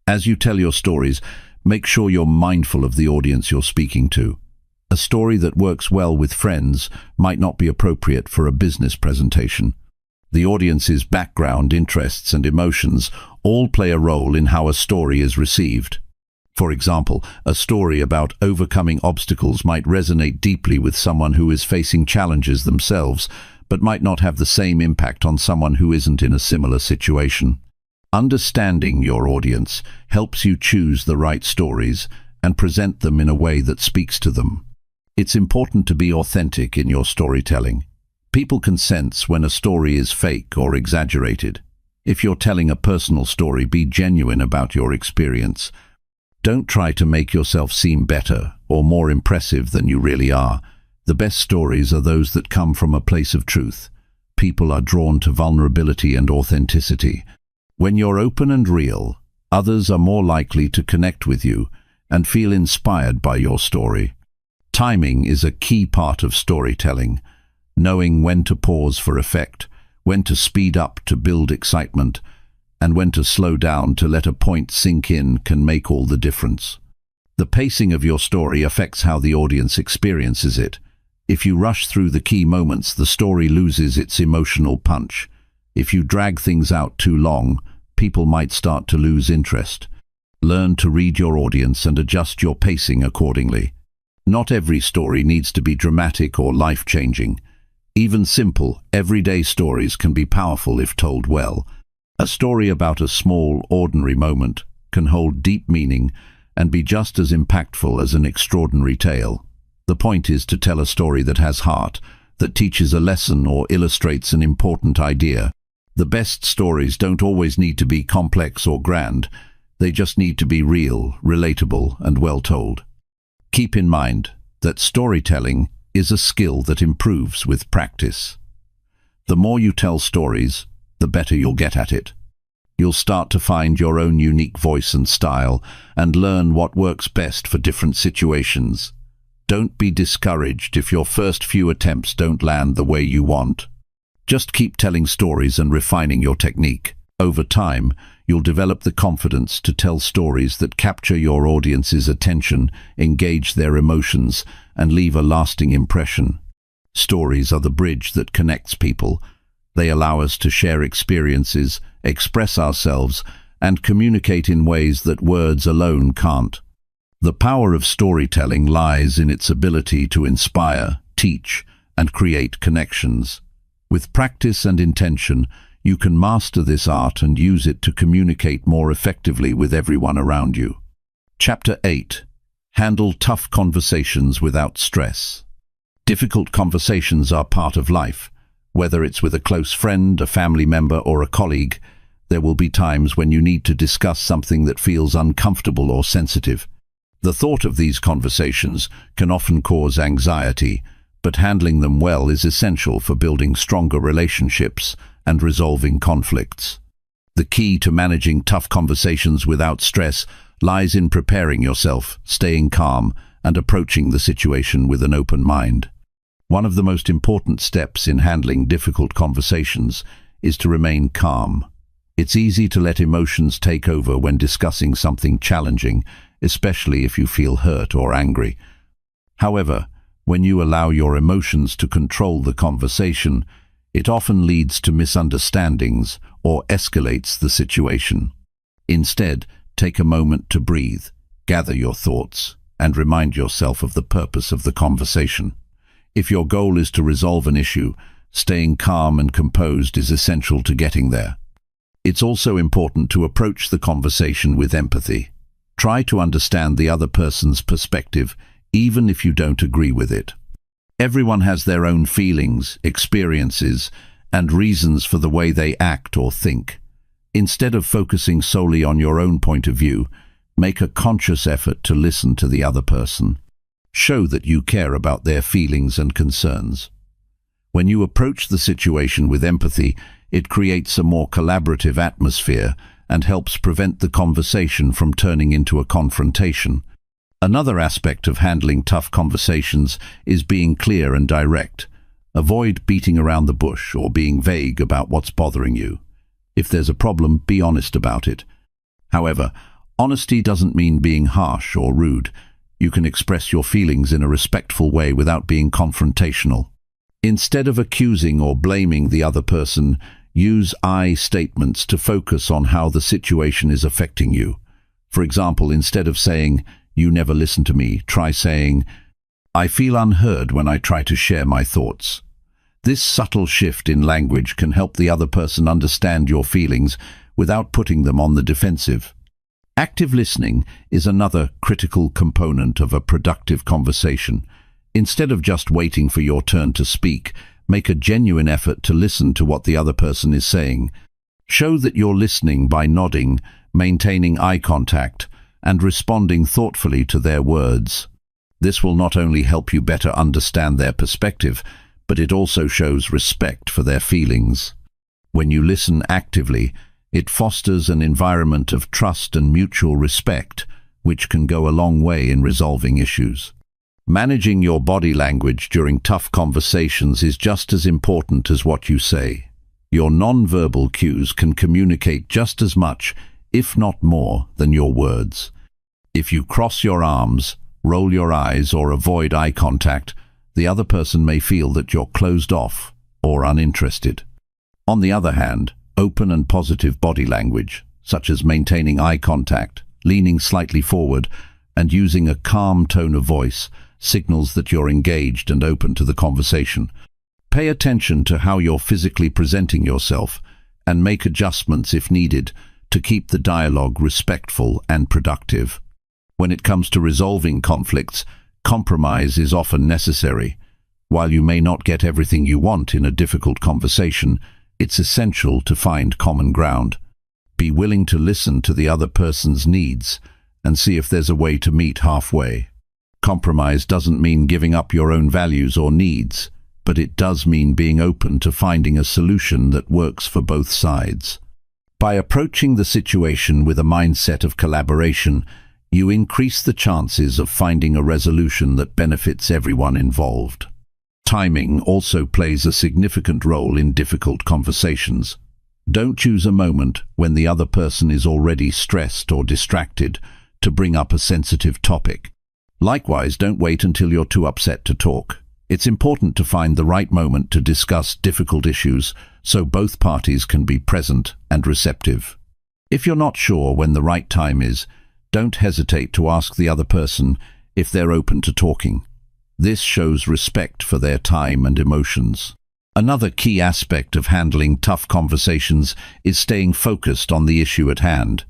As you tell your stories, make sure you're mindful of the audience you're speaking to. A story that works well with friends might not be appropriate for a business presentation. The audience's background, interests, and emotions all play a role in how a story is received. For example, a story about overcoming obstacles might resonate deeply with someone who is facing challenges themselves, but might not have the same impact on someone who isn't in a similar situation. Understanding your audience helps you choose the right stories and present them in a way that speaks to them. It's important to be authentic in your storytelling. People can sense when a story is fake or exaggerated. If you're telling a personal story, be genuine about your experience. Don't try to make yourself seem better or more impressive than you really are. The best stories are those that come from a place of truth. People are drawn to vulnerability and authenticity. When you're open and real, others are more likely to connect with you and feel inspired by your story. Timing is a key part of storytelling. Knowing when to pause for effect, when to speed up to build excitement, and when to slow down to let a point sink in can make all the difference. The pacing of your story affects how the audience experiences it. If you rush through the key moments, the story loses its emotional punch. If you drag things out too long, people might start to lose interest. Learn to read your audience and adjust your pacing accordingly. Not every story needs to be dramatic or life-changing. Even simple, everyday stories can be powerful if told well. A story about a small, ordinary moment can hold deep meaning and be just as impactful as an extraordinary tale. The point is to tell a story that has heart, that teaches a lesson or illustrates an important idea. The best stories don't always need to be complex or grand. They just need to be real, relatable, and well told. Keep in mind that storytelling is a skill that improves with practice. The more you tell stories, the better you'll get at it. You'll start to find your own unique voice and style and learn what works best for different situations. Don't be discouraged if your first few attempts don't land the way you want. Just keep telling stories and refining your technique. Over time, you'll develop the confidence to tell stories that capture your audience's attention, engage their emotions, and leave a lasting impression. Stories are the bridge that connects people. They allow us to share experiences, express ourselves, and communicate in ways that words alone can't. The power of storytelling lies in its ability to inspire, teach, and create connections. With practice and intention, you can master this art and use it to communicate more effectively with everyone around you. Chapter 8. Handle tough conversations without stress. Difficult conversations are part of life. Whether it's with a close friend, a family member, or a colleague, there will be times when you need to discuss something that feels uncomfortable or sensitive. The thought of these conversations can often cause anxiety, but handling them well is essential for building stronger relationships and resolving conflicts. The key to managing tough conversations without stress lies in preparing yourself, staying calm, and approaching the situation with an open mind. One of the most important steps in handling difficult conversations is to remain calm. It's easy to let emotions take over when discussing something challenging, especially if you feel hurt or angry. However, when you allow your emotions to control the conversation, it often leads to misunderstandings or escalates the situation. Instead, take a moment to breathe, gather your thoughts, and remind yourself of the purpose of the conversation. If your goal is to resolve an issue, staying calm and composed is essential to getting there. It's also important to approach the conversation with empathy. Try to understand the other person's perspective, even if you don't agree with it. Everyone has their own feelings, experiences, and reasons for the way they act or think. Instead of focusing solely on your own point of view, make a conscious effort to listen to the other person. Show that you care about their feelings and concerns. When you approach the situation with empathy, it creates a more collaborative atmosphere and helps prevent the conversation from turning into a confrontation. Another aspect of handling tough conversations is being clear and direct. Avoid beating around the bush or being vague about what's bothering you. If there's a problem, be honest about it. However, honesty doesn't mean being harsh or rude. You can express your feelings in a respectful way without being confrontational. Instead of accusing or blaming the other person, use I statements to focus on how the situation is affecting you. For example, instead of saying, "You never listen to me," try saying, "I feel unheard when I try to share my thoughts." This subtle shift in language can help the other person understand your feelings without putting them on the defensive. Active listening is another critical component of a productive conversation. Instead of just waiting for your turn to speak, make a genuine effort to listen to what the other person is saying. Show that you're listening by nodding, maintaining eye contact, and responding thoughtfully to their words. This will not only help you better understand their perspective, but it also shows respect for their feelings. When you listen actively, it fosters an environment of trust and mutual respect, which can go a long way in resolving issues. Managing your body language during tough conversations is just as important as what you say. Your non-verbal cues can communicate just as much, if not more, than your words. If you cross your arms, roll your eyes, or avoid eye contact, the other person may feel that you're closed off or uninterested. On the other hand, open and positive body language, such as maintaining eye contact, leaning slightly forward, and using a calm tone of voice, signals that you're engaged and open to the conversation. Pay attention to how you're physically presenting yourself and make adjustments if needed to keep the dialogue respectful and productive. When it comes to resolving conflicts, compromise is often necessary. While you may not get everything you want in a difficult conversation, it's essential to find common ground. Be willing to listen to the other person's needs and see if there's a way to meet halfway. Compromise doesn't mean giving up your own values or needs, but it does mean being open to finding a solution that works for both sides. By approaching the situation with a mindset of collaboration, you increase the chances of finding a resolution that benefits everyone involved. Timing also plays a significant role in difficult conversations. Don't choose a moment when the other person is already stressed or distracted to bring up a sensitive topic. Likewise, don't wait until you're too upset to talk. It's important to find the right moment to discuss difficult issues so both parties can be present and receptive. If you're not sure when the right time is, don't hesitate to ask the other person if they're open to talking. This shows respect for their time and emotions. Another key aspect of handling tough conversations is staying focused on the issue at hand.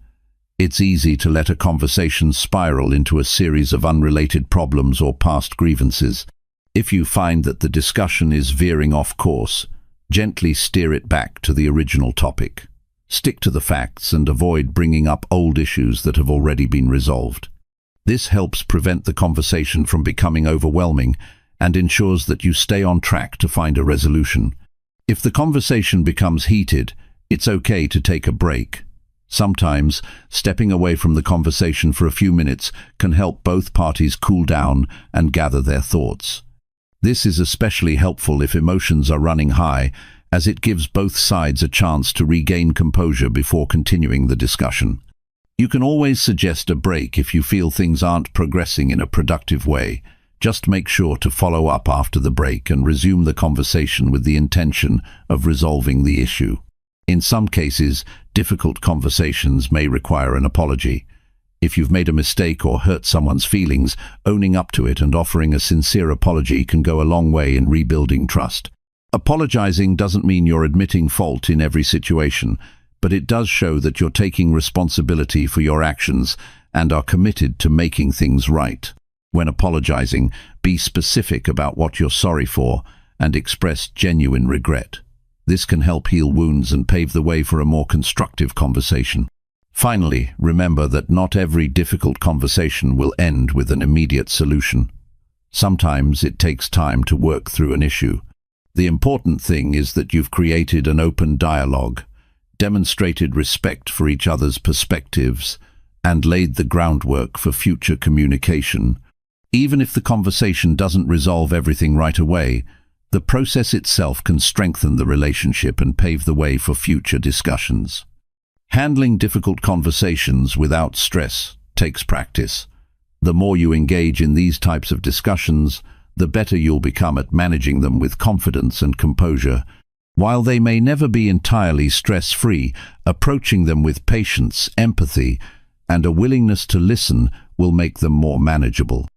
It's easy to let a conversation spiral into a series of unrelated problems or past grievances. If you find that the discussion is veering off course, gently steer it back to the original topic. Stick to the facts and avoid bringing up old issues that have already been resolved. This helps prevent the conversation from becoming overwhelming and ensures that you stay on track to find a resolution. If the conversation becomes heated, it's okay to take a break. Sometimes, stepping away from the conversation for a few minutes can help both parties cool down and gather their thoughts. This is especially helpful if emotions are running high, as it gives both sides a chance to regain composure before continuing the discussion. You can always suggest a break if you feel things aren't progressing in a productive way. Just make sure to follow up after the break and resume the conversation with the intention of resolving the issue. In some cases, difficult conversations may require an apology. If you've made a mistake or hurt someone's feelings, owning up to it and offering a sincere apology can go a long way in rebuilding trust. Apologizing doesn't mean you're admitting fault in every situation, but it does show that you're taking responsibility for your actions and are committed to making things right. When apologizing, be specific about what you're sorry for and express genuine regret. This can help heal wounds and pave the way for a more constructive conversation. Finally, remember that not every difficult conversation will end with an immediate solution. Sometimes it takes time to work through an issue. The important thing is that you've created an open dialogue, demonstrated respect for each other's perspectives, and laid the groundwork for future communication. Even if the conversation doesn't resolve everything right away, the process itself can strengthen the relationship and pave the way for future discussions. Handling difficult conversations without stress takes practice. The more you engage in these types of discussions, the better you'll become at managing them with confidence and composure. While they may never be entirely stress-free, approaching them with patience, empathy, and a willingness to listen will make them more manageable.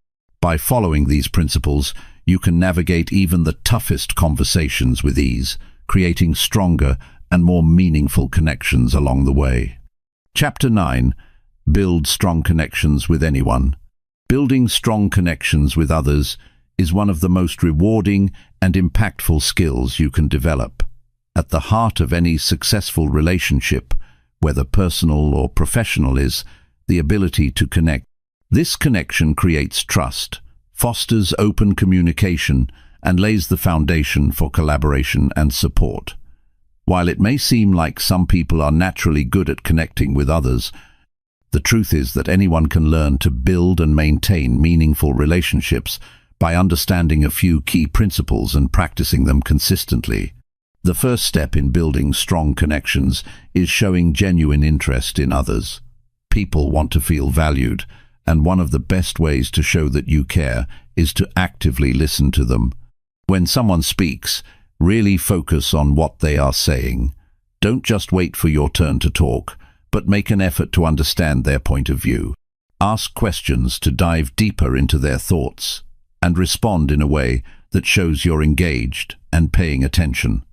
By following these principles, you can navigate even the toughest conversations with ease, creating stronger and more meaningful connections along the way. Chapter 9. Build strong connections with anyone. Building strong connections with others is one of the most rewarding and impactful skills you can develop. At the heart of any successful relationship, whether personal or professional, is the ability to connect. This connection creates trust, fosters open communication, and lays the foundation for collaboration and support. While it may seem like some people are naturally good at connecting with others, the truth is that anyone can learn to build and maintain meaningful relationships by understanding a few key principles and practicing them consistently. The first step in building strong connections is showing genuine interest in others. People want to feel valued, and one of the best ways to show that you care is to actively listen to them. When someone speaks, really focus on what they are saying. Don't just wait for your turn to talk, but make an effort to understand their point of view. Ask questions to dive deeper into their thoughts, and respond in a way that shows you're engaged and paying attention.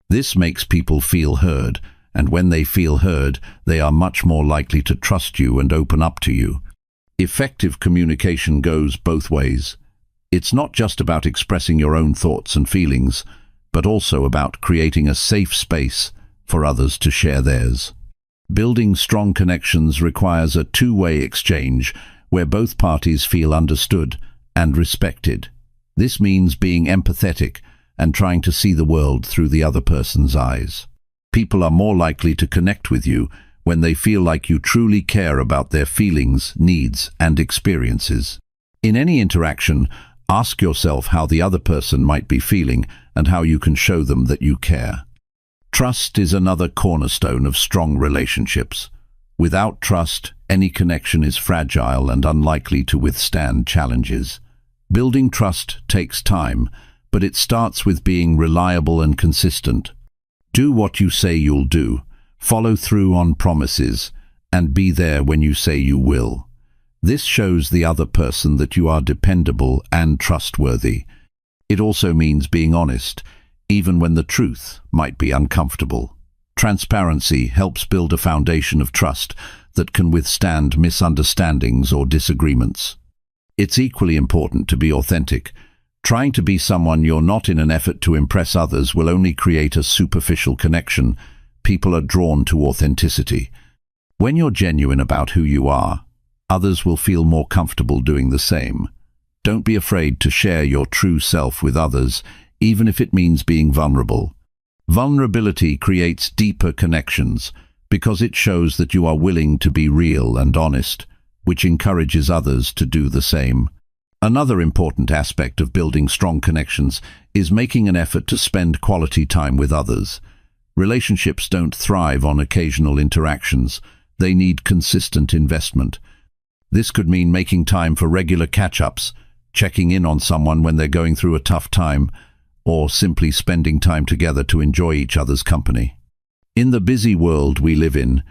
This makes people feel heard, and when they feel heard, they are much more likely to trust you and open up to you. Effective communication goes both ways. It's not just about expressing your own thoughts and feelings, but also about creating a safe space for others to share theirs. Building strong connections requires a two-way exchange where both parties feel understood and respected. This means being empathetic and trying to see the world through the other person's eyes. People are more likely to connect with you when they feel like you truly care about their feelings, needs, and experiences. In any interaction, ask yourself how the other person might be feeling and how you can show them that you care. Trust is another cornerstone of strong relationships. Without trust, any connection is fragile and unlikely to withstand challenges. Building trust takes time, but it starts with being reliable and consistent. Do what you say you'll do, follow through on promises, and be there when you say you will. This shows the other person that you are dependable and trustworthy. It also means being honest, even when the truth might be uncomfortable. Transparency helps build a foundation of trust that can withstand misunderstandings or disagreements. It's equally important to be authentic. Trying to be someone you're not in an effort to impress others will only create a superficial connection. People are drawn to authenticity. When you're genuine about who you are, others will feel more comfortable doing the same. Don't be afraid to share your true self with others, even if it means being vulnerable. Vulnerability creates deeper connections because it shows that you are willing to be real and honest, which encourages others to do the same. Another important aspect of building strong connections is making an effort to spend quality time with others. Relationships don't thrive on occasional interactions. They need consistent investment. This could mean making time for regular catch-ups, checking in on someone when they're going through a tough time, or simply spending time together to enjoy each other's company. In the busy world we live in,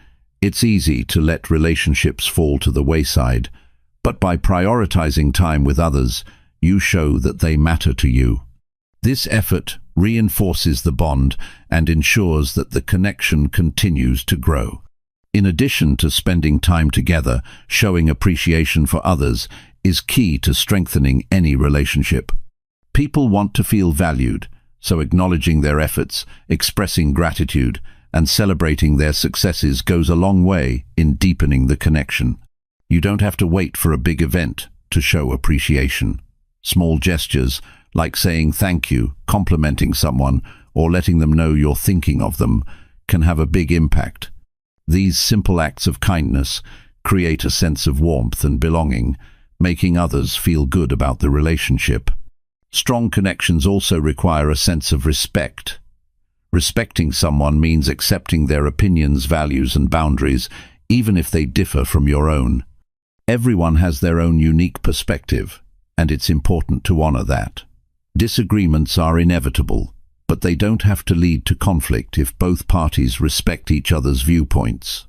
it's easy to let relationships fall to the wayside, but by prioritizing time with others, you show that they matter to you. This effort reinforces the bond and ensures that the connection continues to grow. In addition to spending time together, showing appreciation for others is key to strengthening any relationship. People want to feel valued, so acknowledging their efforts, expressing gratitude, and celebrating their successes goes a long way in deepening the connection. You don't have to wait for a big event to show appreciation. Small gestures, like saying thank you, complimenting someone, or letting them know you're thinking of them, can have a big impact. These simple acts of kindness create a sense of warmth and belonging, making others feel good about the relationship. Strong connections also require a sense of respect. Respecting someone means accepting their opinions, values, and boundaries, even if they differ from your own. Everyone has their own unique perspective, and it's important to honor that. Disagreements are inevitable, but they don't have to lead to conflict if both parties respect each other's viewpoints.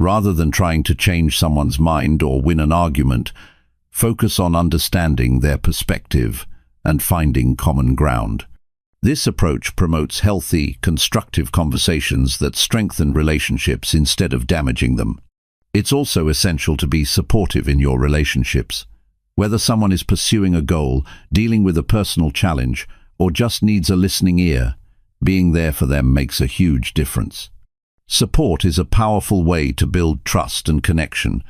Rather than trying to change someone's mind or win an argument, focus on understanding their perspective and finding common ground. This approach promotes healthy, constructive conversations that strengthen relationships instead of damaging them. It's also essential to be supportive in your relationships. Whether someone is pursuing a goal, dealing with a personal challenge, or just needs a listening ear, being there for them makes a huge difference. Support is a powerful way to build trust and connection.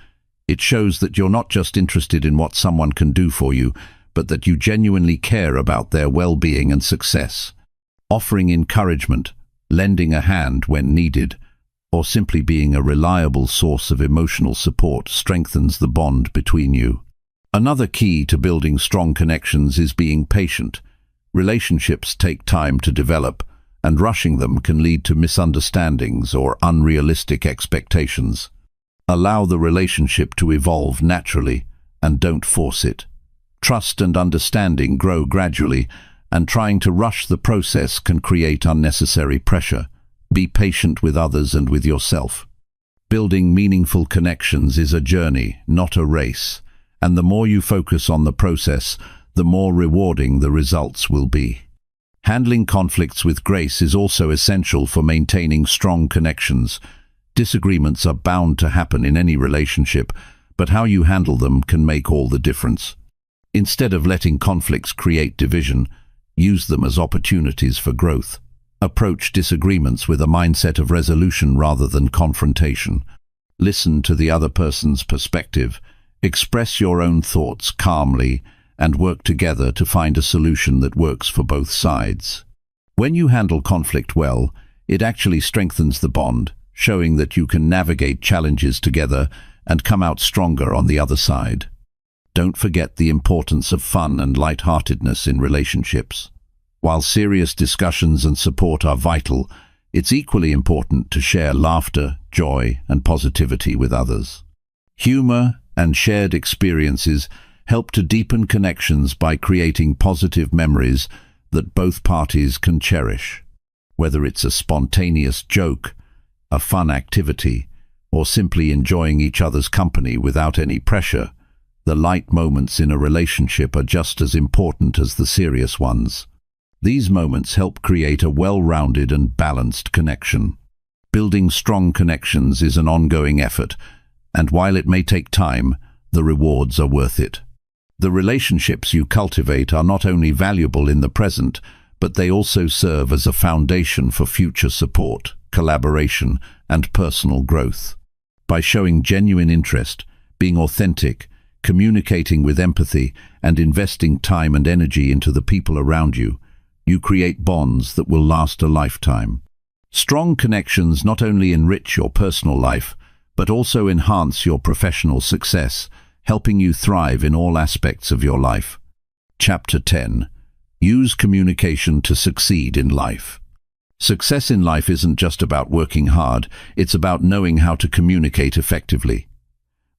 It shows that you're not just interested in what someone can do for you, but that you genuinely care about their well-being and success. Offering encouragement, lending a hand when needed, or simply being a reliable source of emotional support strengthens the bond between you. Another key to building strong connections is being patient. Relationships take time to develop, and rushing them can lead to misunderstandings or unrealistic expectations. Allow the relationship to evolve naturally, and don't force it. Trust and understanding grow gradually, and trying to rush the process can create unnecessary pressure. Be patient with others and with yourself. Building meaningful connections is a journey, not a race, and the more you focus on the process, the more rewarding the results will be. Handling conflicts with grace is also essential for maintaining strong connections. Disagreements are bound to happen in any relationship, but how you handle them can make all the difference. Instead of letting conflicts create division, use them as opportunities for growth. Approach disagreements with a mindset of resolution rather than confrontation. Listen to the other person's perspective. Express your own thoughts calmly and work together to find a solution that works for both sides. When you handle conflict well, it actually strengthens the bond, showing that you can navigate challenges together and come out stronger on the other side. Don't forget the importance of fun and lightheartedness in relationships. While serious discussions and support are vital, it's equally important to share laughter, joy, and positivity with others. Humor and shared experiences help to deepen connections by creating positive memories that both parties can cherish. Whether it's a spontaneous joke, a fun activity, or simply enjoying each other's company without any pressure, the light moments in a relationship are just as important as the serious ones. These moments help create a well-rounded and balanced connection. Building strong connections is an ongoing effort, and while it may take time, the rewards are worth it. The relationships you cultivate are not only valuable in the present, but they also serve as a foundation for future support, collaboration, and personal growth. By showing genuine interest, being authentic, communicating with empathy, and investing time and energy into the people around you, you create bonds that will last a lifetime. Strong connections not only enrich your personal life, but also enhance your professional success, helping you thrive in all aspects of your life. Chapter 10. Use communication to succeed in life. Success in life isn't just about working hard, it's about knowing how to communicate effectively.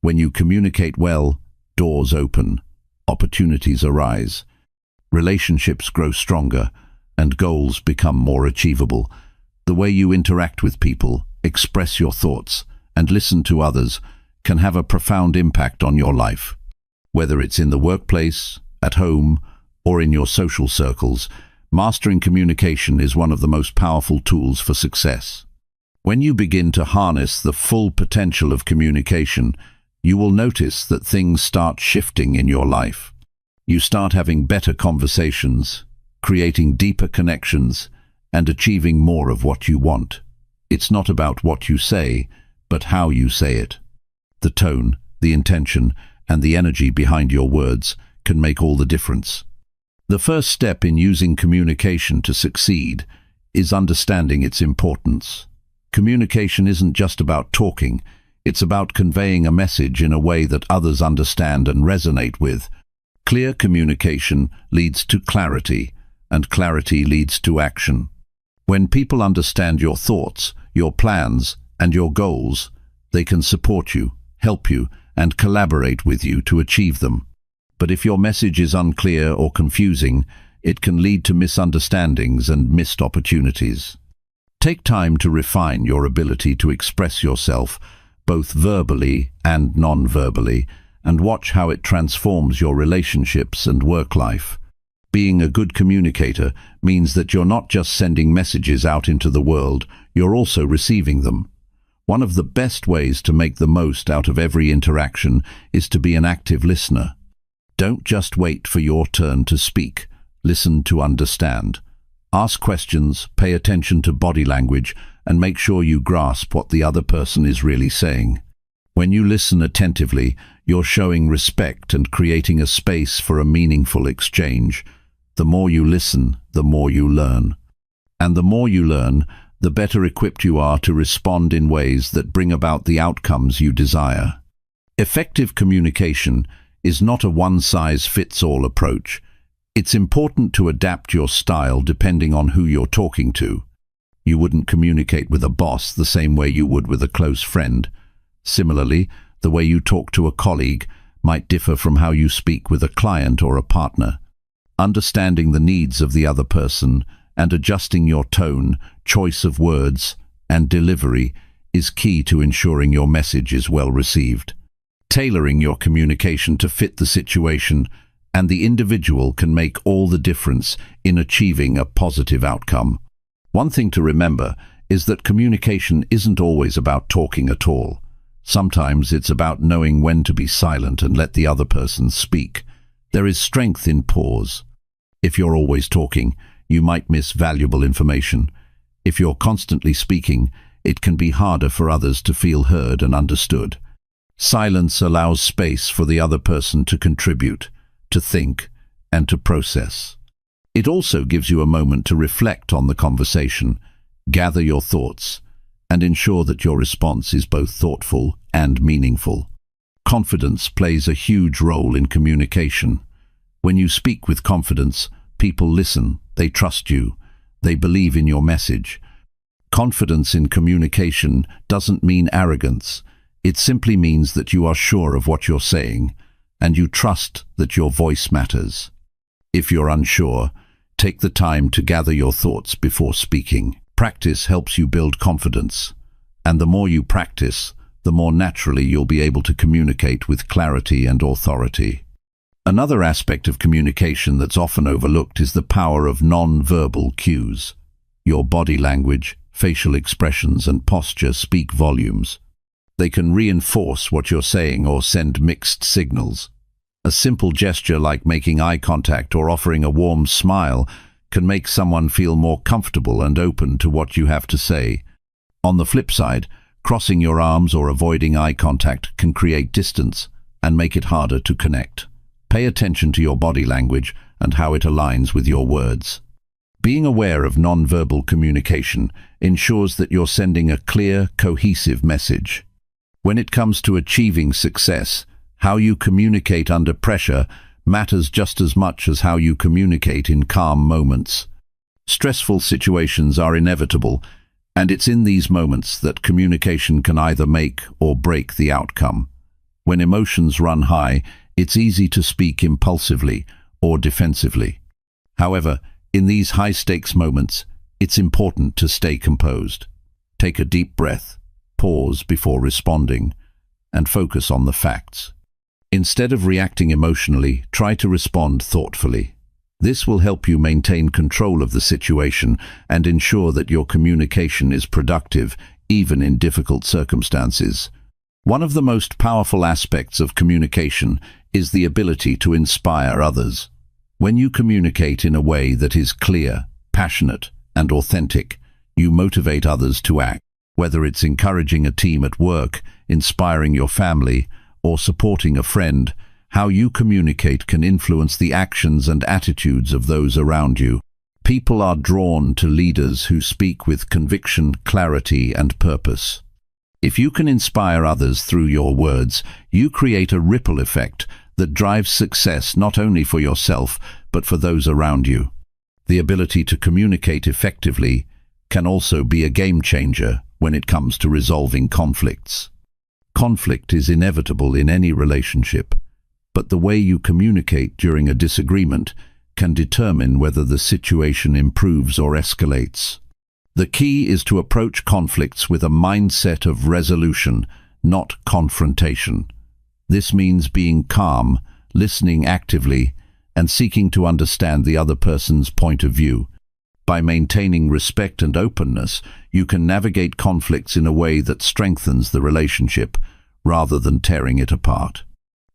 When you communicate well, doors open, opportunities arise, relationships grow stronger, and goals become more achievable. The way you interact with people, express your thoughts, and listen to others can have a profound impact on your life. Whether it's in the workplace, at home, or in your social circles, mastering communication is one of the most powerful tools for success. When you begin to harness the full potential of communication, you will notice that things start shifting in your life. You start having better conversations, creating deeper connections, and achieving more of what you want. It's not about what you say, but how you say it. The tone, the intention, and the energy behind your words can make all the difference. The first step in using communication to succeed is understanding its importance. Communication isn't just about talking, it's about conveying a message in a way that others understand and resonate with. Clear communication leads to clarity, and clarity leads to action. When people understand your thoughts, your plans, and your goals, they can support you, help you, and collaborate with you to achieve them. But if your message is unclear or confusing, it can lead to misunderstandings and missed opportunities. Take time to refine your ability to express yourself both verbally and non-verbally, and watch how it transforms your relationships and work life. Being a good communicator means that you're not just sending messages out into the world, you're also receiving them. One of the best ways to make the most out of every interaction is to be an active listener. Don't just wait for your turn to speak. Listen to understand. Ask questions, pay attention to body language, and make sure you grasp what the other person is really saying. When you listen attentively, you're showing respect and creating a space for a meaningful exchange. The more you listen, the more you learn. And the more you learn, the better equipped you are to respond in ways that bring about the outcomes you desire. Effective communication is not a one-size-fits-all approach. It's important to adapt your style depending on who you're talking to. You wouldn't communicate with a boss the same way you would with a close friend. Similarly, the way you talk to a colleague might differ from how you speak with a client or a partner. Understanding the needs of the other person and adjusting your tone, choice of words, and delivery is key to ensuring your message is well received. Tailoring your communication to fit the situation and the individual can make all the difference in achieving a positive outcome. One thing to remember is that communication isn't always about talking at all. Sometimes it's about knowing when to be silent and let the other person speak. There is strength in pause. If you're always talking, you might miss valuable information. If you're constantly speaking, it can be harder for others to feel heard and understood. Silence allows space for the other person to contribute, to think, and to process. It also gives you a moment to reflect on the conversation, gather your thoughts, and ensure that your response is both thoughtful and meaningful. Confidence plays a huge role in communication. When you speak with confidence, people listen, they trust you, they believe in your message. Confidence in communication doesn't mean arrogance. It simply means that you are sure of what you're saying, and you trust that your voice matters. If you're unsure, take the time to gather your thoughts before speaking. Practice helps you build confidence, and the more you practice, the more naturally you'll be able to communicate with clarity and authority. Another aspect of communication that's often overlooked is the power of non-verbal cues. Your body language, facial expressions, and posture speak volumes. They can reinforce what you're saying or send mixed signals. A simple gesture like making eye contact or offering a warm smile can make someone feel more comfortable and open to what you have to say. On the flip side, crossing your arms or avoiding eye contact can create distance and make it harder to connect. Pay attention to your body language and how it aligns with your words. Being aware of non-verbal communication ensures that you're sending a clear, cohesive message. When it comes to achieving success, how you communicate under pressure matters just as much as how you communicate in calm moments. Stressful situations are inevitable, and it's in these moments that communication can either make or break the outcome. When emotions run high, it's easy to speak impulsively or defensively. However, in these high-stakes moments, it's important to stay composed. Take a deep breath, pause before responding, and focus on the facts. Instead of reacting emotionally, try to respond thoughtfully. This will help you maintain control of the situation and ensure that your communication is productive, even in difficult circumstances. One of the most powerful aspects of communication is the ability to inspire others. When you communicate in a way that is clear, passionate, and authentic, you motivate others to act. Whether it's encouraging a team at work, inspiring your family, or supporting a friend, how you communicate can influence the actions and attitudes of those around you. People are drawn to leaders who speak with conviction, clarity, and purpose. If you can inspire others through your words, you create a ripple effect that drives success not only for yourself, but for those around you. The ability to communicate effectively can also be a game changer when it comes to resolving conflicts. Conflict is inevitable in any relationship, but the way you communicate during a disagreement can determine whether the situation improves or escalates. The key is to approach conflicts with a mindset of resolution, not confrontation. This means being calm, listening actively, and seeking to understand the other person's point of view. By maintaining respect and openness, you can navigate conflicts in a way that strengthens the relationship, rather than tearing it apart.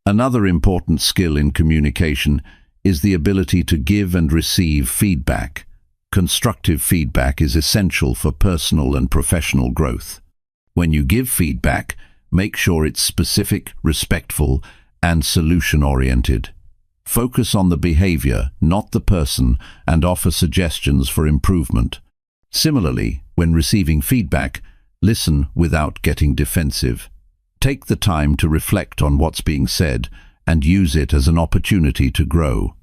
Another important skill in communication is the ability to give and receive feedback. Constructive feedback is essential for personal and professional growth. When you give feedback, make sure it's specific, respectful, and solution-oriented. Focus on the behavior, not the person, and offer suggestions for improvement. Similarly, when receiving feedback, listen without getting defensive. Take the time to reflect on what's being said and use it as an opportunity to grow.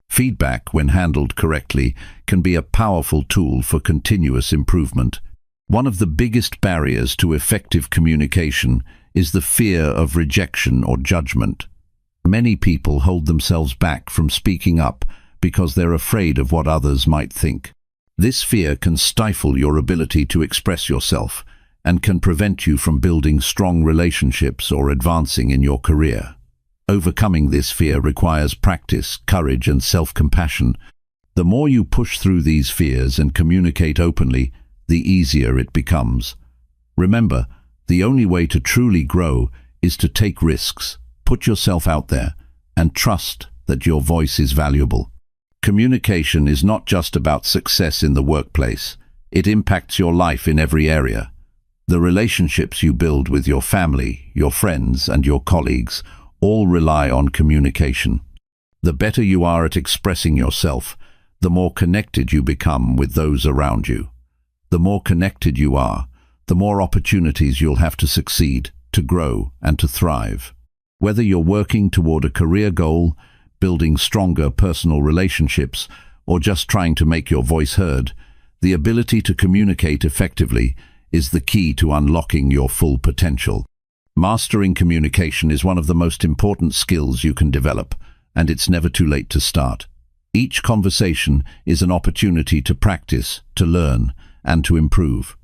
Feedback, when handled correctly, can be a powerful tool for continuous improvement. One of the biggest barriers to effective communication is the fear of rejection or judgment. Many people hold themselves back from speaking up because they're afraid of what others might think. This fear can stifle your ability to express yourself and can prevent you from building strong relationships or advancing in your career. Overcoming this fear requires practice, courage, and self-compassion. The more you push through these fears and communicate openly, the easier it becomes. Remember, the only way to truly grow is to take risks, put yourself out there, and trust that your voice is valuable. Communication is not just about success in the workplace. It impacts your life in every area. The relationships you build with your family, your friends, and your colleagues all rely on communication. The better you are at expressing yourself, the more connected you become with those around you. The more connected you are, the more opportunities you'll have to succeed, to grow, and to thrive. Whether you're working toward a career goal, building stronger personal relationships, or just trying to make your voice heard, the ability to communicate effectively is the key to unlocking your full potential. Mastering communication is one of the most important skills you can develop, and it's never too late to start. Each conversation is an opportunity to practice, to learn, and to improve.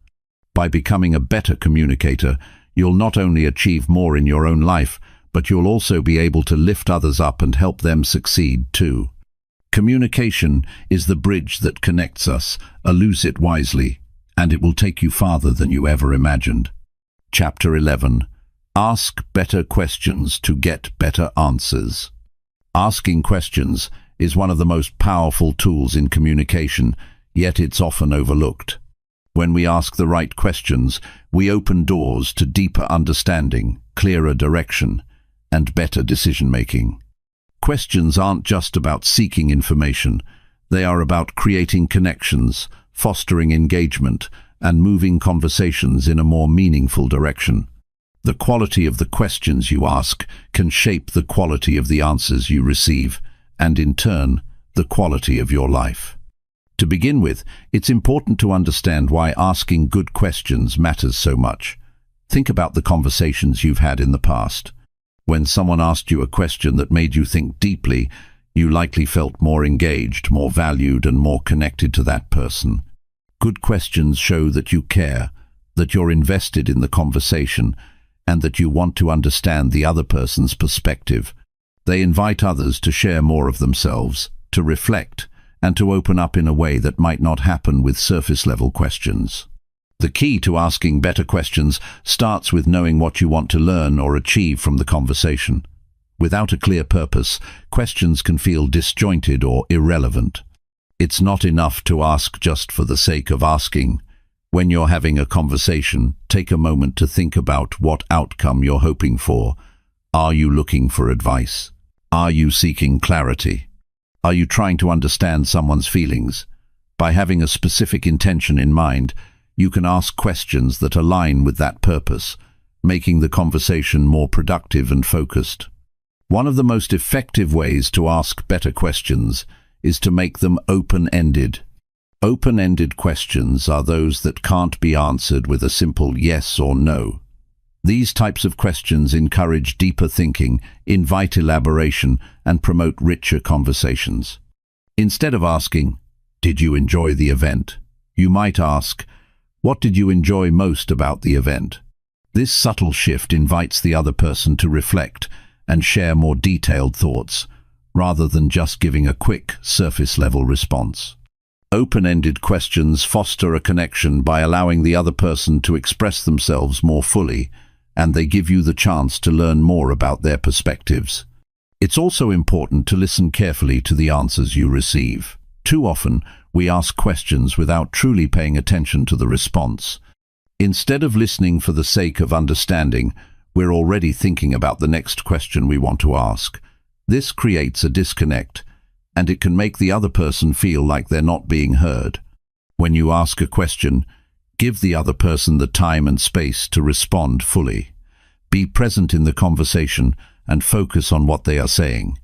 By becoming a better communicator, you'll not only achieve more in your own life, but you'll also be able to lift others up and help them succeed too. Communication is the bridge that connects us. Use it wisely, and it will take you farther than you ever imagined. Chapter 11. Ask better questions to get better answers. Asking questions is one of the most powerful tools in communication, yet it's often overlooked. When we ask the right questions, we open doors to deeper understanding, clearer direction, and better decision-making. Questions aren't just about seeking information. They are about creating connections, fostering engagement, and moving conversations in a more meaningful direction. The quality of the questions you ask can shape the quality of the answers you receive, and in turn, the quality of your life. To begin with, it's important to understand why asking good questions matters so much. Think about the conversations you've had in the past. When someone asked you a question that made you think deeply, you likely felt more engaged, more valued, and more connected to that person. Good questions show that you care, that you're invested in the conversation, and that you want to understand the other person's perspective. They invite others to share more of themselves, to reflect, and to open up in a way that might not happen with surface-level questions. The key to asking better questions starts with knowing what you want to learn or achieve from the conversation. Without a clear purpose, questions can feel disjointed or irrelevant. It's not enough to ask just for the sake of asking. When you're having a conversation, take a moment to think about what outcome you're hoping for. Are you looking for advice? Are you seeking clarity? Are you trying to understand someone's feelings? By having a specific intention in mind, you can ask questions that align with that purpose, making the conversation more productive and focused. One of the most effective ways to ask better questions is to make them open-ended. Open-ended questions are those that can't be answered with a simple yes or no. These types of questions encourage deeper thinking, invite elaboration, and promote richer conversations. Instead of asking, "Did you enjoy the event?" you might ask, "What did you enjoy most about the event?" This subtle shift invites the other person to reflect and share more detailed thoughts, rather than just giving a quick, surface-level response. Open-ended questions foster a connection by allowing the other person to express themselves more fully, and they give you the chance to learn more about their perspectives. It's also important to listen carefully to the answers you receive. Too often, we ask questions without truly paying attention to the response. Instead of listening for the sake of understanding, we're already thinking about the next question we want to ask. This creates a disconnect, and it can make the other person feel like they're not being heard. When you ask a question, give the other person the time and space to respond fully. Be present in the conversation and focus on what they are saying.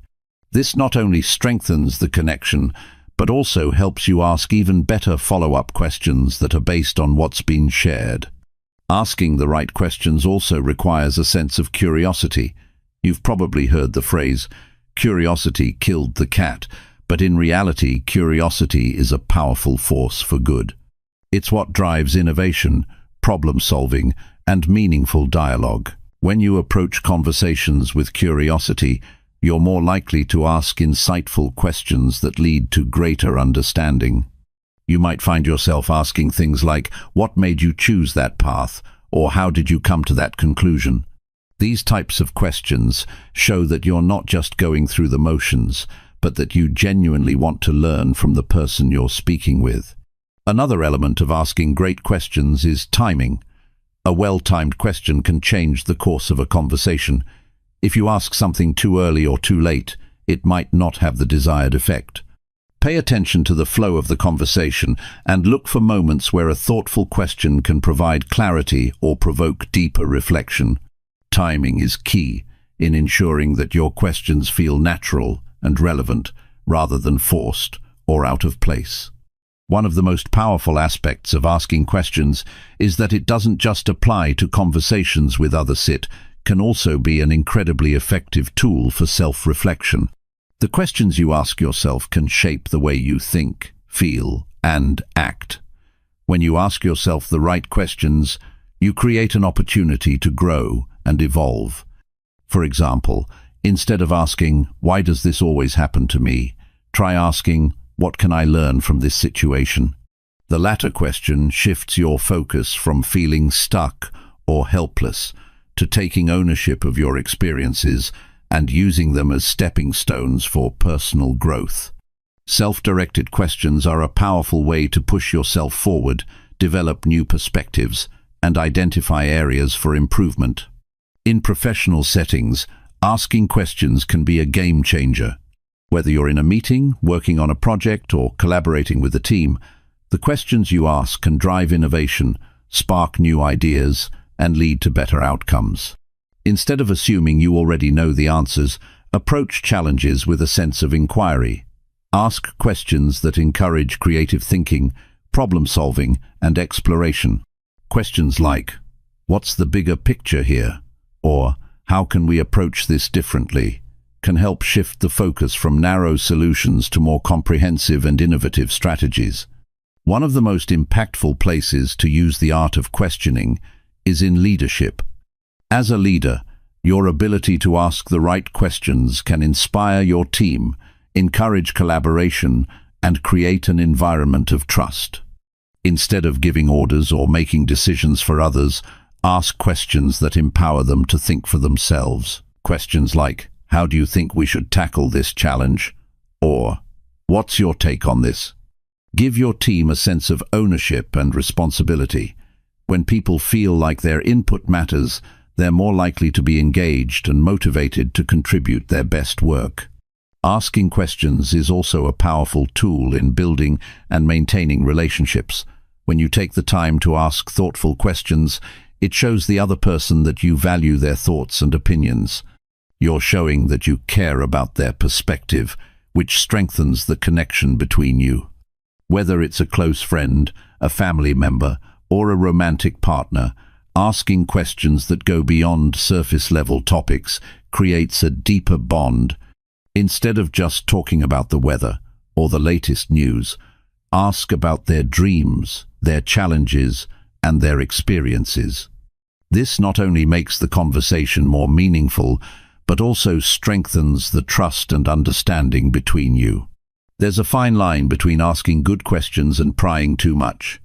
This not only strengthens the connection, but also helps you ask even better follow-up questions that are based on what's been shared. Asking the right questions also requires a sense of curiosity. You've probably heard the phrase, "Curiosity killed the cat," but in reality, curiosity is a powerful force for good. It's what drives innovation, problem-solving, and meaningful dialogue. When you approach conversations with curiosity, you're more likely to ask insightful questions that lead to greater understanding. You might find yourself asking things like, "What made you choose that path?" or "How did you come to that conclusion?" These types of questions show that you're not just going through the motions, but that you genuinely want to learn from the person you're speaking with. Another element of asking great questions is timing. A well-timed question can change the course of a conversation. If you ask something too early or too late, it might not have the desired effect. Pay attention to the flow of the conversation and look for moments where a thoughtful question can provide clarity or provoke deeper reflection. Timing is key in ensuring that your questions feel natural and relevant rather than forced or out of place. One of the most powerful aspects of asking questions is that it doesn't just apply to conversations with others. It can also be an incredibly effective tool for self-reflection. The questions you ask yourself can shape the way you think, feel, and act. When you ask yourself the right questions, you create an opportunity to grow and evolve. For example, instead of asking, "Why does this always happen to me?" try asking, "What can I learn from this situation?" The latter question shifts your focus from feeling stuck or helpless to taking ownership of your experiences and using them as stepping stones for personal growth. Self-directed questions are a powerful way to push yourself forward, develop new perspectives, and identify areas for improvement. In professional settings, asking questions can be a game changer. Whether you're in a meeting, working on a project, or collaborating with a team, the questions you ask can drive innovation, spark new ideas, and lead to better outcomes. Instead of assuming you already know the answers, approach challenges with a sense of inquiry. Ask questions that encourage creative thinking, problem-solving, and exploration. Questions like, "What's the bigger picture here?" or "How can we approach this differently?" can help shift the focus from narrow solutions to more comprehensive and innovative strategies. One of the most impactful places to use the art of questioning is in leadership. As a leader, your ability to ask the right questions can inspire your team, encourage collaboration, and create an environment of trust. Instead of giving orders or making decisions for others, ask questions that empower them to think for themselves. Questions like, "How do you think we should tackle this challenge?" or "What's your take on this?" Give your team a sense of ownership and responsibility. When people feel like their input matters, they're more likely to be engaged and motivated to contribute their best work. Asking questions is also a powerful tool in building and maintaining relationships. When you take the time to ask thoughtful questions, it shows the other person that you value their thoughts and opinions. You're showing that you care about their perspective, which strengthens the connection between you. Whether it's a close friend, a family member, or a romantic partner, asking questions that go beyond surface-level topics creates a deeper bond. Instead of just talking about the weather or the latest news, ask about their dreams, their challenges, and their experiences. This not only makes the conversation more meaningful, but also strengthens the trust and understanding between you. There's a fine line between asking good questions and prying too much.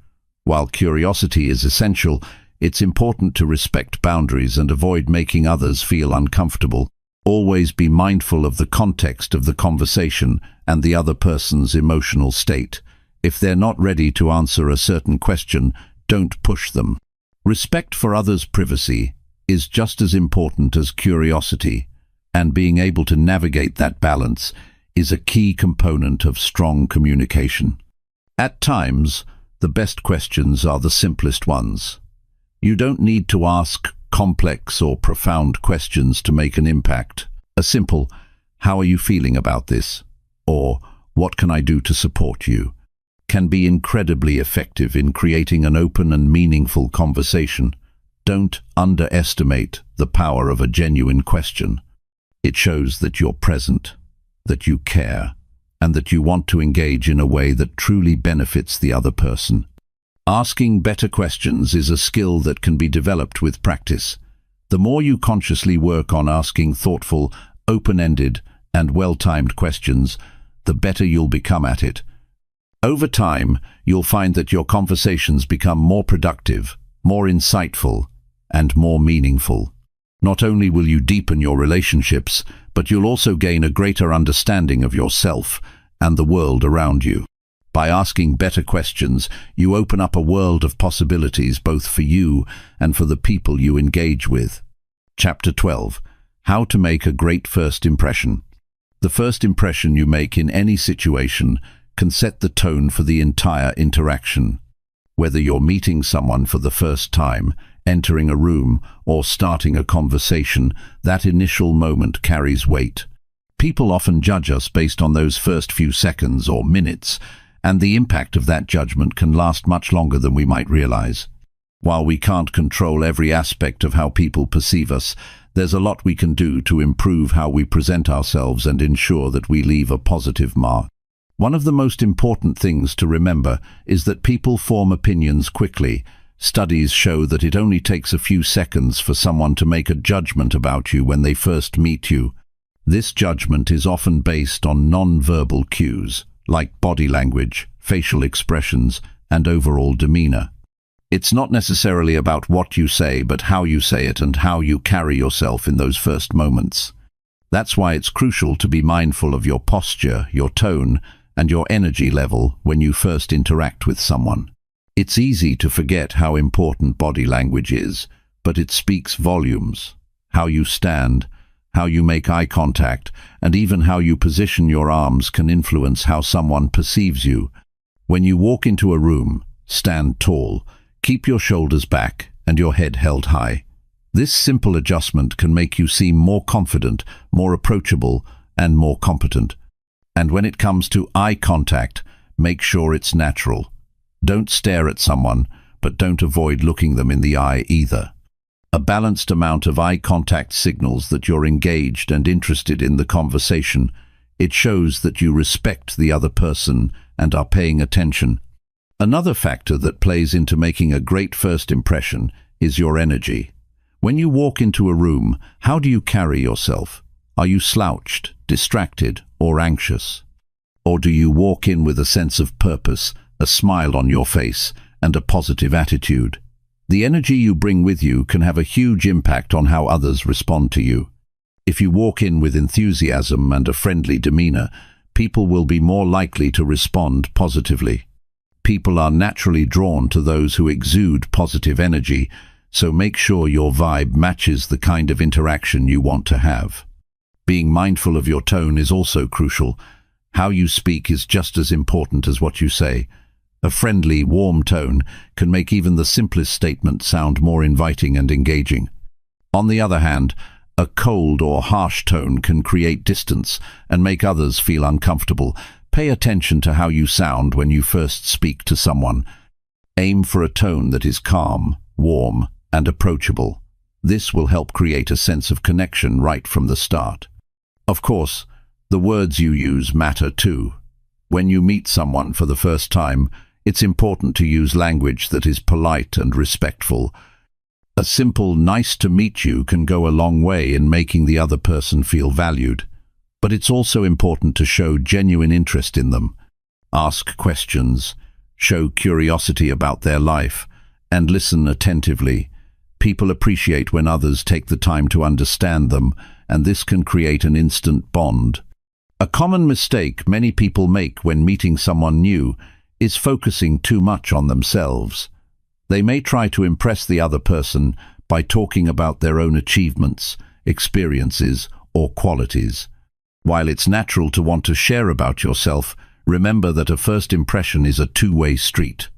While curiosity is essential, it's important to respect boundaries and avoid making others feel uncomfortable. Always be mindful of the context of the conversation and the other person's emotional state. If they're not ready to answer a certain question, don't push them. Respect for others' privacy is just as important as curiosity, and being able to navigate that balance is a key component of strong communication. At times, the best questions are the simplest ones. You don't need to ask complex or profound questions to make an impact. A simple, "How are you feeling about this?" or "What can I do to support you?" can be incredibly effective in creating an open and meaningful conversation. Don't underestimate the power of a genuine question. It shows that you're present, that you care, and that you want to engage in a way that truly benefits the other person. Asking better questions is a skill that can be developed with practice. The more you consciously work on asking thoughtful, open-ended, and well-timed questions, the better you'll become at it. Over time, you'll find that your conversations become more productive, more insightful, and more meaningful. Not only will you deepen your relationships, but you'll also gain a greater understanding of yourself and the world around you. By asking better questions, you open up a world of possibilities both for you and for the people you engage with. Chapter 12. How to make a great first impression. The first impression you make in any situation can set the tone for the entire interaction. Whether you're meeting someone for the first time, entering a room, or starting a conversation, that initial moment carries weight. People often judge us based on those first few seconds or minutes, and the impact of that judgment can last much longer than we might realize. While we can't control every aspect of how people perceive us, there's a lot we can do to improve how we present ourselves and ensure that we leave a positive mark. One of the most important things to remember is that people form opinions quickly. Studies show that it only takes a few seconds for someone to make a judgment about you when they first meet you. This judgment is often based on non-verbal cues, like body language, facial expressions, and overall demeanor. It's not necessarily about what you say, but how you say it and how you carry yourself in those first moments. That's why it's crucial to be mindful of your posture, your tone, and your energy level when you first interact with someone. It's easy to forget how important body language is, but it speaks volumes. How you stand, how you make eye contact, and even how you position your arms can influence how someone perceives you. When you walk into a room, stand tall, keep your shoulders back and your head held high. This simple adjustment can make you seem more confident, more approachable, and more competent. And when it comes to eye contact, make sure it's natural. Don't stare at someone, but don't avoid looking them in the eye either. A balanced amount of eye contact signals that you're engaged and interested in the conversation. It shows that you respect the other person and are paying attention. Another factor that plays into making a great first impression is your energy. When you walk into a room, how do you carry yourself? Are you slouched, distracted, or anxious? Or do you walk in with a sense of purpose, a smile on your face, and a positive attitude? The energy you bring with you can have a huge impact on how others respond to you. If you walk in with enthusiasm and a friendly demeanor, people will be more likely to respond positively. People are naturally drawn to those who exude positive energy, so make sure your vibe matches the kind of interaction you want to have. Being mindful of your tone is also crucial. How you speak is just as important as what you say. A friendly, warm tone can make even the simplest statement sound more inviting and engaging. On the other hand, a cold or harsh tone can create distance and make others feel uncomfortable. Pay attention to how you sound when you first speak to someone. Aim for a tone that is calm, warm, and approachable. This will help create a sense of connection right from the start. Of course, the words you use matter too. When you meet someone for the first time, it's important to use language that is polite and respectful. A simple "nice to meet you" can go a long way in making the other person feel valued. But it's also important to show genuine interest in them. Ask questions, show curiosity about their life, and listen attentively. People appreciate when others take the time to understand them, and this can create an instant bond. A common mistake many people make when meeting someone new is focusing too much on themselves. They may try to impress the other person by talking about their own achievements, experiences, or qualities. While it's natural to want to share about yourself, remember that a first impression is a two-way street.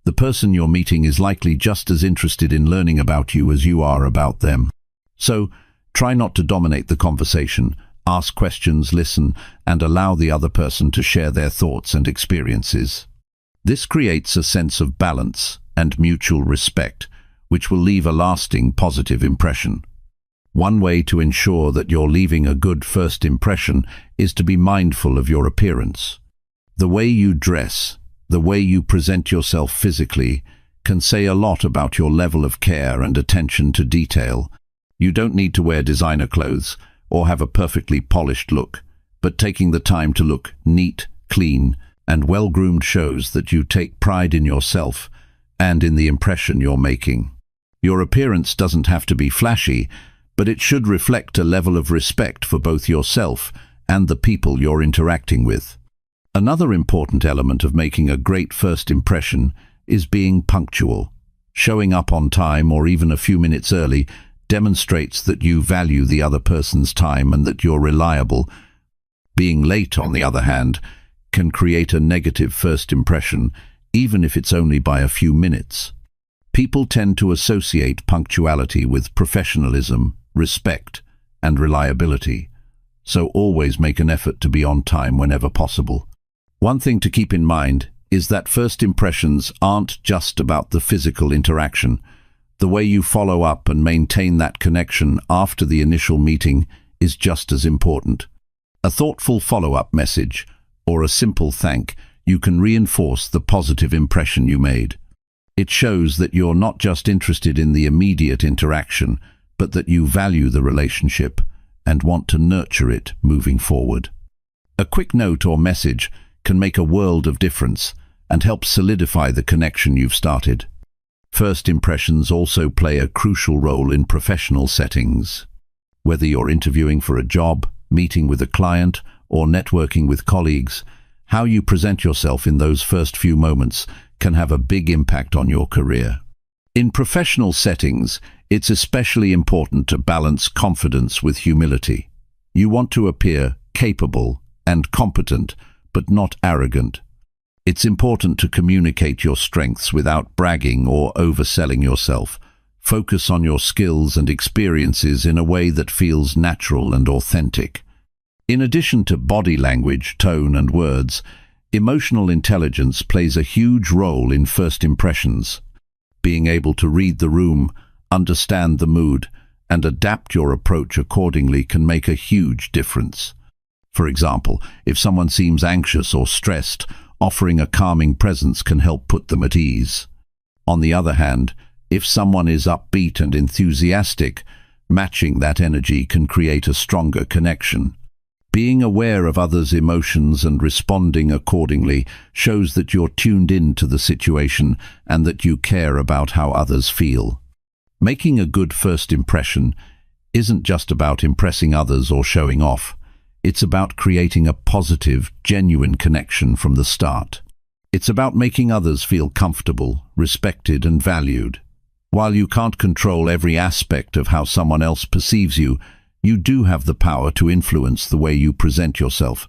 The person you're meeting is likely just as interested in learning about you as you are about them. So, try not to dominate the conversation. Ask questions, listen, and allow the other person to share their thoughts and experiences. This creates a sense of balance and mutual respect, which will leave a lasting positive impression. One way to ensure that you're leaving a good first impression is to be mindful of your appearance. The way you dress, the way you present yourself physically, can say a lot about your level of care and attention to detail. You don't need to wear designer clothes or have a perfectly polished look, but taking the time to look neat, clean, and well-groomed shows that you take pride in yourself and in the impression you're making. Your appearance doesn't have to be flashy, but it should reflect a level of respect for both yourself and the people you're interacting with. Another important element of making a great first impression is being punctual. Showing up on time or even a few minutes early demonstrates that you value the other person's time and that you're reliable. Being late, on the other hand, can create a negative first impression, even if it's only by a few minutes. People tend to associate punctuality with professionalism, respect, and reliability, so always make an effort to be on time whenever possible. One thing to keep in mind is that first impressions aren't just about the physical interaction. The way you follow up and maintain that connection after the initial meeting is just as important. A thoughtful follow-up message, or a simple thank you, can reinforce the positive impression you made. It shows that you're not just interested in the immediate interaction, but that you value the relationship and want to nurture it moving forward. A quick note or message can make a world of difference and help solidify the connection you've started. First impressions also play a crucial role in professional settings. Whether you're interviewing for a job, meeting with a client, or networking with colleagues, how you present yourself in those first few moments can have a big impact on your career. In professional settings, it's especially important to balance confidence with humility. You want to appear capable and competent, but not arrogant. It's important to communicate your strengths without bragging or overselling yourself. Focus on your skills and experiences in a way that feels natural and authentic. In addition to body language, tone, and words, emotional intelligence plays a huge role in first impressions. Being able to read the room, understand the mood, and adapt your approach accordingly can make a huge difference. For example, if someone seems anxious or stressed, offering a calming presence can help put them at ease. On the other hand, if someone is upbeat and enthusiastic, matching that energy can create a stronger connection. Being aware of others' emotions and responding accordingly shows that you're tuned in to the situation and that you care about how others feel. Making a good first impression isn't just about impressing others or showing off. It's about creating a positive, genuine connection from the start. It's about making others feel comfortable, respected, and valued. While you can't control every aspect of how someone else perceives you, you do have the power to influence the way you present yourself.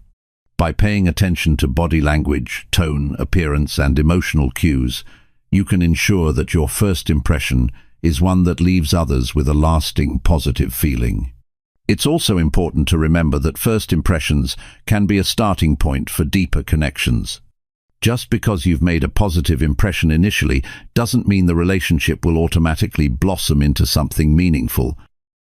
By paying attention to body language, tone, appearance, and emotional cues, you can ensure that your first impression is one that leaves others with a lasting positive feeling. It's also important to remember that first impressions can be a starting point for deeper connections. Just because you've made a positive impression initially doesn't mean the relationship will automatically blossom into something meaningful.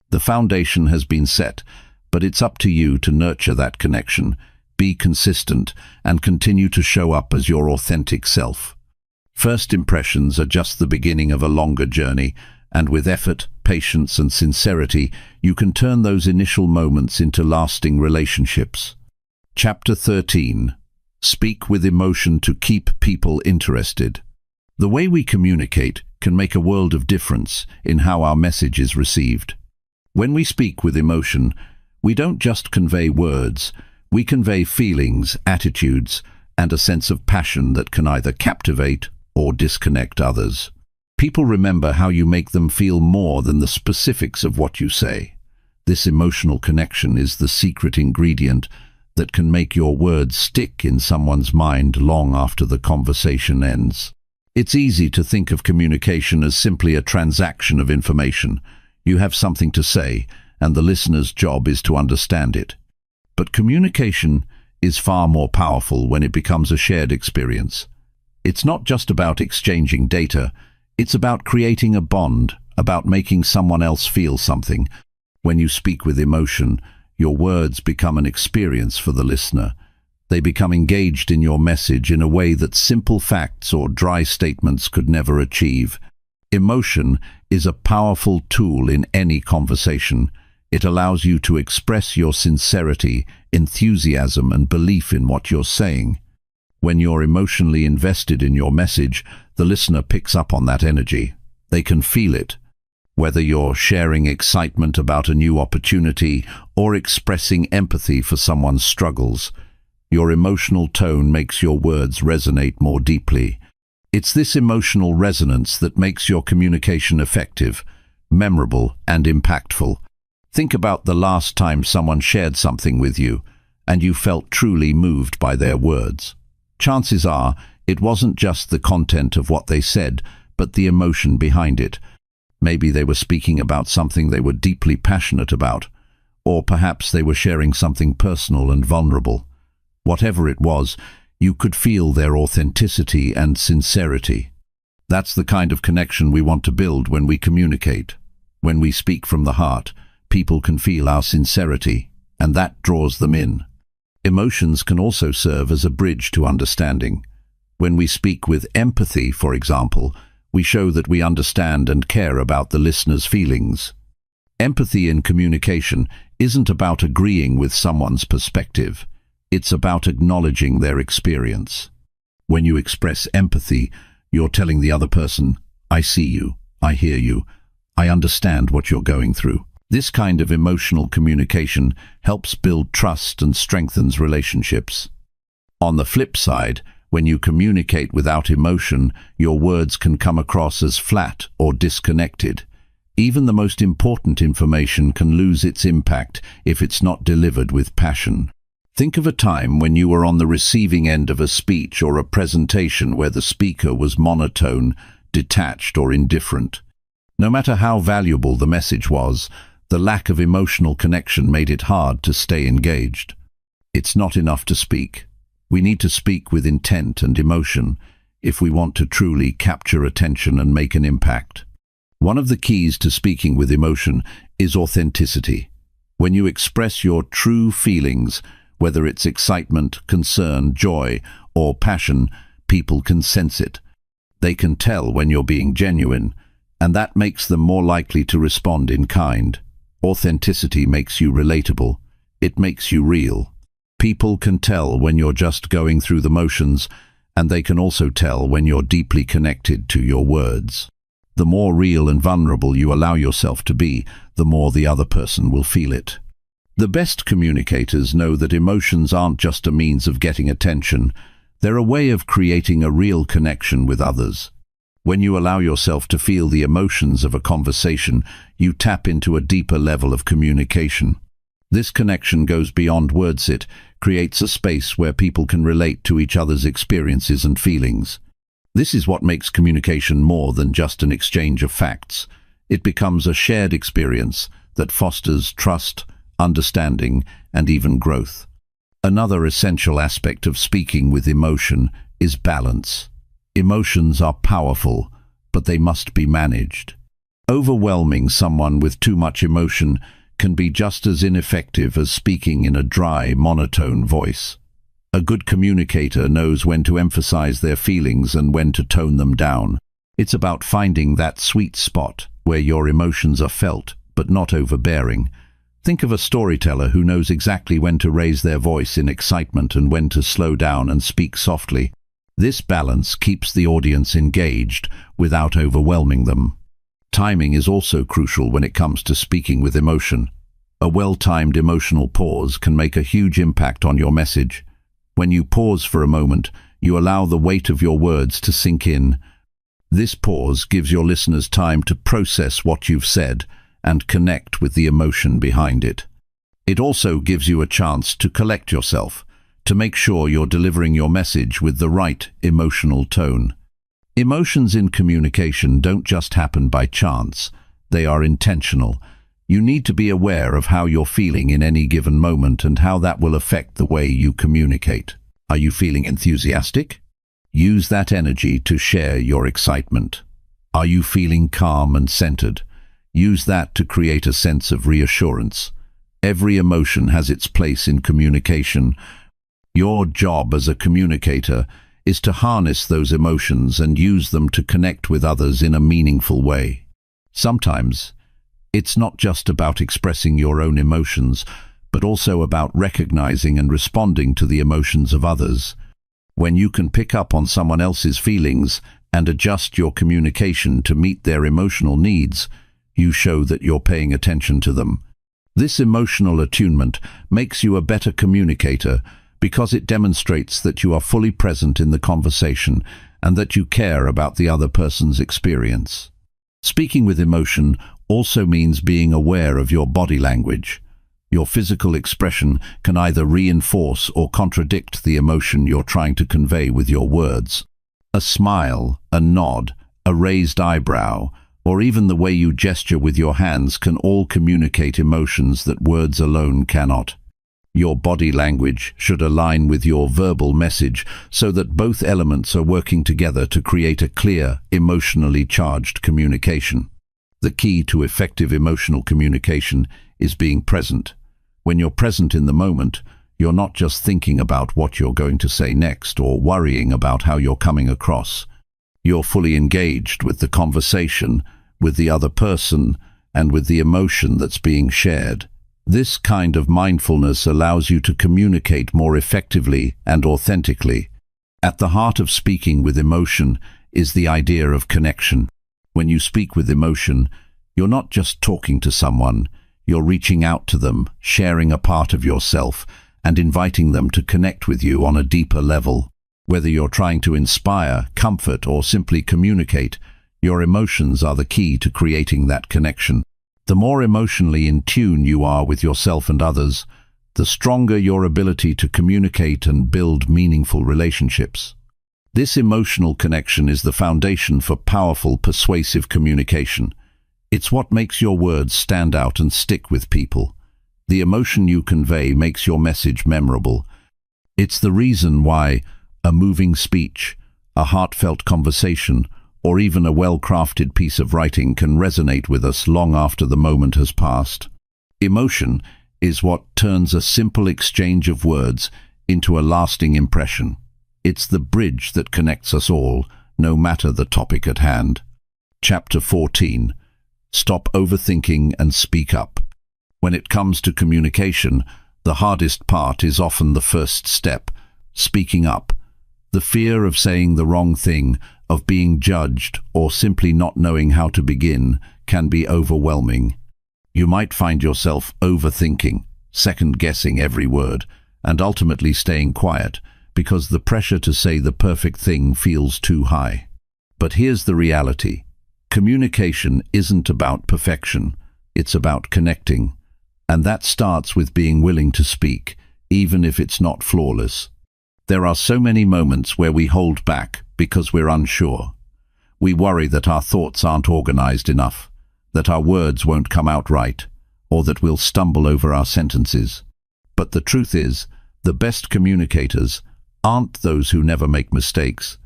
The foundation has been set, but it's up to you to nurture that connection, be consistent, and continue to show up as your authentic self. First impressions are just the beginning of a longer journey, And with effort, patience, and sincerity, you can turn those initial moments into lasting relationships. Chapter 13. Speak with emotion to keep people interested. The way we communicate can make a world of difference in how our message is received. When we speak with emotion, we don't just convey words, we convey feelings, attitudes, and a sense of passion that can either captivate or disconnect others. People remember how you make them feel more than the specifics of what you say. This emotional connection is the secret ingredient that can make your words stick in someone's mind long after the conversation ends. It's easy to think of communication as simply a transaction of information. You have something to say, and the listener's job is to understand it. But communication is far more powerful when it becomes a shared experience. It's not just about exchanging data, it's about creating a bond, about making someone else feel something. When you speak with emotion, your words become an experience for the listener. They become engaged in your message in a way that simple facts or dry statements could never achieve. Emotion is a powerful tool in any conversation. It allows you to express your sincerity, enthusiasm, and belief in what you're saying. When you're emotionally invested in your message, the listener picks up on that energy. They can feel it. Whether you're sharing excitement about a new opportunity or expressing empathy for someone's struggles, your emotional tone makes your words resonate more deeply. It's this emotional resonance that makes your communication effective, memorable, and impactful. Think about the last time someone shared something with you, and you felt truly moved by their words. Chances are, it wasn't just the content of what they said, but the emotion behind it. Maybe they were speaking about something they were deeply passionate about, or perhaps they were sharing something personal and vulnerable. Whatever it was, you could feel their authenticity and sincerity. That's the kind of connection we want to build when we communicate. When we speak from the heart, people can feel our sincerity, and that draws them in. Emotions can also serve as a bridge to understanding. When we speak with empathy, for example, we show that we understand and care about the listener's feelings. Empathy in communication isn't about agreeing with someone's perspective. It's about acknowledging their experience. When you express empathy, you're telling the other person, "I see you, I hear you, I understand what you're going through." This kind of emotional communication helps build trust and strengthens relationships. On the flip side, when you communicate without emotion, your words can come across as flat or disconnected. Even the most important information can lose its impact if it's not delivered with passion. Think of a time when you were on the receiving end of a speech or a presentation where the speaker was monotone, detached, or indifferent. No matter how valuable the message was, the lack of emotional connection made it hard to stay engaged. It's not enough to speak. We need to speak with intent and emotion if we want to truly capture attention and make an impact. One of the keys to speaking with emotion is authenticity. When you express your true feelings, whether it's excitement, concern, joy, or passion, people can sense it. They can tell when you're being genuine, and that makes them more likely to respond in kind. Authenticity makes you relatable. It makes you real. People can tell when you're just going through the motions, and they can also tell when you're deeply connected to your words. The more real and vulnerable you allow yourself to be, the more the other person will feel it. The best communicators know that emotions aren't just a means of getting attention. They're a way of creating a real connection with others. When you allow yourself to feel the emotions of a conversation, you tap into a deeper level of communication. This connection goes beyond words. It creates a space where people can relate to each other's experiences and feelings. This is what makes communication more than just an exchange of facts. It becomes a shared experience that fosters trust, understanding, and even growth. Another essential aspect of speaking with emotion is balance. Emotions are powerful, but they must be managed. Overwhelming someone with too much emotion can be just as ineffective as speaking in a dry, monotone voice. A good communicator knows when to emphasize their feelings and when to tone them down. It's about finding that sweet spot, where your emotions are felt but not overbearing. Think of a storyteller who knows exactly when to raise their voice in excitement and when to slow down and speak softly. This balance keeps the audience engaged without overwhelming them. Timing is also crucial when it comes to speaking with emotion. A well-timed emotional pause can make a huge impact on your message. When you pause for a moment, you allow the weight of your words to sink in. This pause gives your listeners time to process what you've said and connect with the emotion behind it. It also gives you a chance to collect yourself, to make sure you're delivering your message with the right emotional tone. Emotions in communication don't just happen by chance, they are intentional. You need to be aware of how you're feeling in any given moment and how that will affect the way you communicate. Are you feeling enthusiastic? Use that energy to share your excitement. Are you feeling calm and centered? Use that to create a sense of reassurance. Every emotion has its place in communication. Your job as a communicator is to harness those emotions and use them to connect with others in a meaningful way. Sometimes, it's not just about expressing your own emotions, but also about recognizing and responding to the emotions of others. When you can pick up on someone else's feelings and adjust your communication to meet their emotional needs, you show that you're paying attention to them. This emotional attunement makes you a better communicator because it demonstrates that you are fully present in the conversation and that you care about the other person's experience. Speaking with emotion also means being aware of your body language. Your physical expression can either reinforce or contradict the emotion you're trying to convey with your words. A smile, a nod, a raised eyebrow, or even the way you gesture with your hands can all communicate emotions that words alone cannot. Your body language should align with your verbal message so that both elements are working together to create a clear, emotionally charged communication. The key to effective emotional communication is being present. When you're present in the moment, you're not just thinking about what you're going to say next or worrying about how you're coming across. You're fully engaged with the conversation, with the other person, and with the emotion that's being shared. This kind of mindfulness allows you to communicate more effectively and authentically. At the heart of speaking with emotion is the idea of connection. When you speak with emotion, you're not just talking to someone, you're reaching out to them, sharing a part of yourself, and inviting them to connect with you on a deeper level. Whether you're trying to inspire, comfort, or simply communicate, your emotions are the key to creating that connection. The more emotionally in tune you are with yourself and others, the stronger your ability to communicate and build meaningful relationships. This emotional connection is the foundation for powerful, persuasive communication. It's what makes your words stand out and stick with people. The emotion you convey makes your message memorable. It's the reason why a moving speech, a heartfelt conversation, or even a well-crafted piece of writing can resonate with us long after the moment has passed. Emotion is what turns a simple exchange of words into a lasting impression. It's the bridge that connects us all, no matter the topic at hand. Chapter 14. Stop overthinking and speak up. When it comes to communication, the hardest part is often the first step, speaking up. The fear of saying the wrong thing, of being judged, or simply not knowing how to begin can be overwhelming. You might find yourself overthinking, second-guessing every word, and ultimately staying quiet because the pressure to say the perfect thing feels too high. But here's the reality. Communication isn't about perfection, it's about connecting. And that starts with being willing to speak, even if it's not flawless. There are so many moments where we hold back because we're unsure. We worry that our thoughts aren't organized enough, that our words won't come out right, or that we'll stumble over our sentences. But the truth is, the best communicators aren't those who never make mistakes.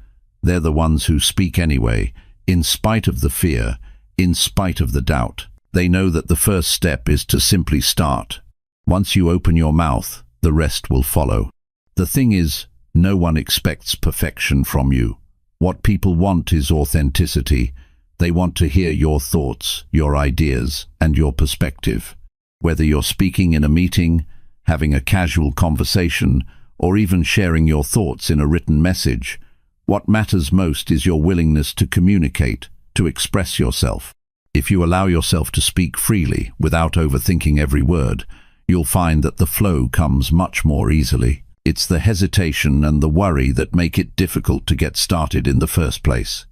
They're the ones who speak anyway, in spite of the fear, in spite of the doubt. They know that the first step is to simply start. Once you open your mouth, the rest will follow. The thing is, no one expects perfection from you. What people want is authenticity. They want to hear your thoughts, your ideas, and your perspective. Whether you're speaking in a meeting, having a casual conversation, or even sharing your thoughts in a written message, what matters most is your willingness to communicate, to express yourself. If you allow yourself to speak freely, without overthinking every word, you'll find that the flow comes much more easily. It's the hesitation and the worry that make it difficult to get started in the first place.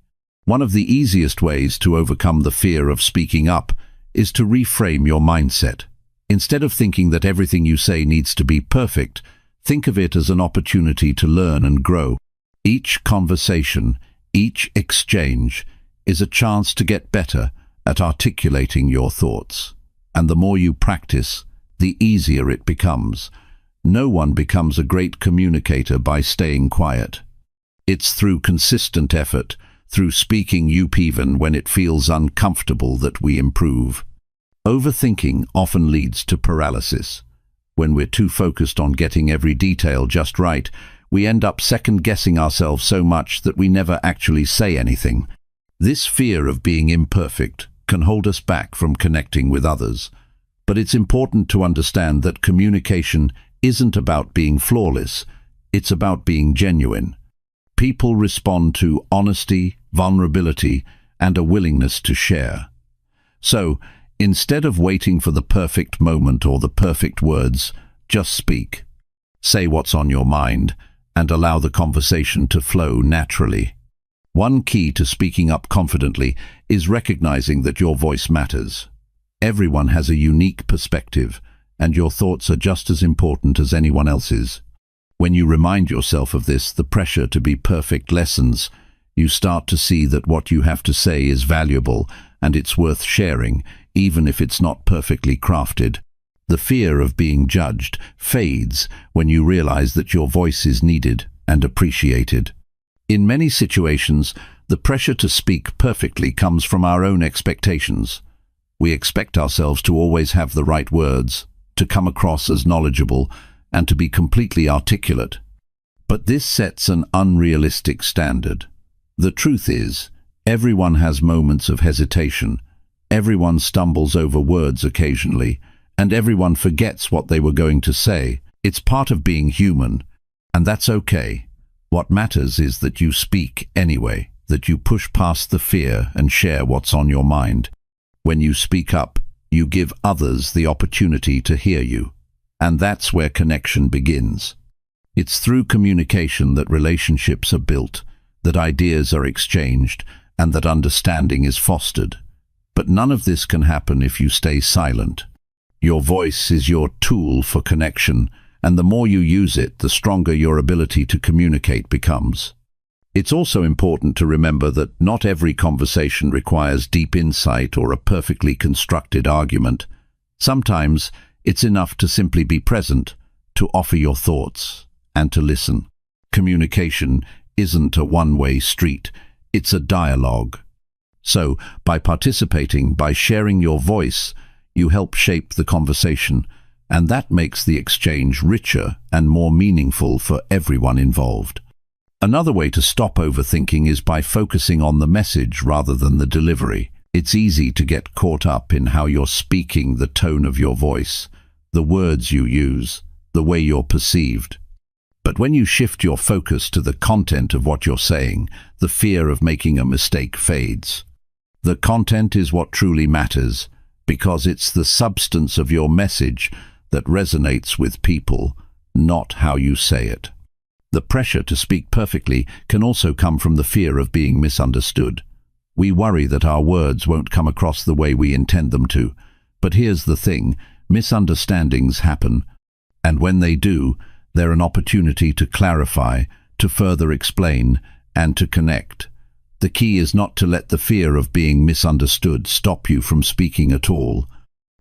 One of the easiest ways to overcome the fear of speaking up is to reframe your mindset. Instead of thinking that everything you say needs to be perfect, think of it as an opportunity to learn and grow. Each conversation, each exchange, is a chance to get better at articulating your thoughts. And the more you practice, the easier it becomes. No one becomes a great communicator by staying quiet. It's through consistent effort, through speaking up even when it feels uncomfortable, that we improve. Overthinking often leads to paralysis. When we're too focused on getting every detail just right, we end up second-guessing ourselves so much that we never actually say anything. This fear of being imperfect can hold us back from connecting with others. But it's important to understand that communication isn't about being flawless, it's about being genuine. People respond to honesty, vulnerability, and a willingness to share. So, instead of waiting for the perfect moment or the perfect words, just speak. Say what's on your mind, and allow the conversation to flow naturally. One key to speaking up confidently is recognizing that your voice matters. Everyone has a unique perspective, and your thoughts are just as important as anyone else's. When you remind yourself of this, the pressure to be perfect lessens. You start to see that what you have to say is valuable, and it's worth sharing, even if it's not perfectly crafted. The fear of being judged fades when you realize that your voice is needed and appreciated. In many situations, the pressure to speak perfectly comes from our own expectations. We expect ourselves to always have the right words, to come across as knowledgeable, and to be completely articulate. But this sets an unrealistic standard. The truth is, everyone has moments of hesitation, everyone stumbles over words occasionally, and everyone forgets what they were going to say. It's part of being human, and that's okay. What matters is that you speak anyway, that you push past the fear and share what's on your mind. When you speak up, you give others the opportunity to hear you, and that's where connection begins. It's through communication that relationships are built, that ideas are exchanged, and that understanding is fostered. But none of this can happen if you stay silent. Your voice is your tool for connection, and the more you use it, the stronger your ability to communicate becomes. It's also important to remember that not every conversation requires deep insight or a perfectly constructed argument. Sometimes it's enough to simply be present, to offer your thoughts, and to listen. Communication isn't a one-way street, it's a dialogue. So, by participating, by sharing your voice, you help shape the conversation, and that makes the exchange richer and more meaningful for everyone involved. Another way to stop overthinking is by focusing on the message rather than the delivery. It's easy to get caught up in how you're speaking, the tone of your voice, the words you use, the way you're perceived. But when you shift your focus to the content of what you're saying, the fear of making a mistake fades. The content is what truly matters, because it's the substance of your message that resonates with people, not how you say it. The pressure to speak perfectly can also come from the fear of being misunderstood. We worry that our words won't come across the way we intend them to. But here's the thing, misunderstandings happen, and when they do, they're an opportunity to clarify, to further explain, and to connect. The key is not to let the fear of being misunderstood stop you from speaking at all.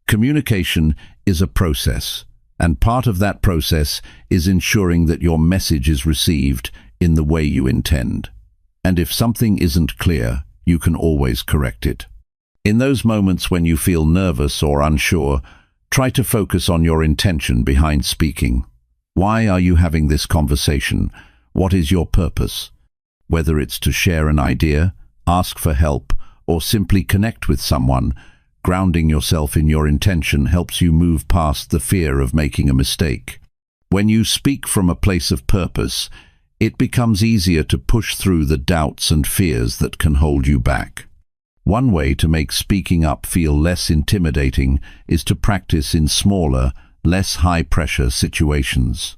Communication is a process, and part of that process is ensuring that your message is received in the way you intend. And if something isn't clear, you can always correct it. In those moments when you feel nervous or unsure, try to focus on your intention behind speaking. Why are you having this conversation? What is your purpose? Whether it's to share an idea, ask for help, or simply connect with someone, grounding yourself in your intention helps you move past the fear of making a mistake. When you speak from a place of purpose, it becomes easier to push through the doubts and fears that can hold you back. One way to make speaking up feel less intimidating is to practice in smaller, less high-pressure situations.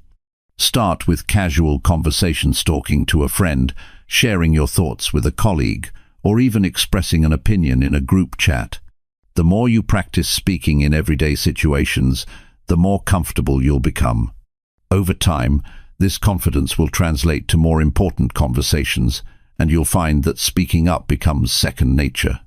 Start with casual conversation talking to a friend, sharing your thoughts with a colleague, or even expressing an opinion in a group chat. The more you practice speaking in everyday situations, the more comfortable you'll become. Over time, this confidence will translate to more important conversations, and you'll find that speaking up becomes second nature.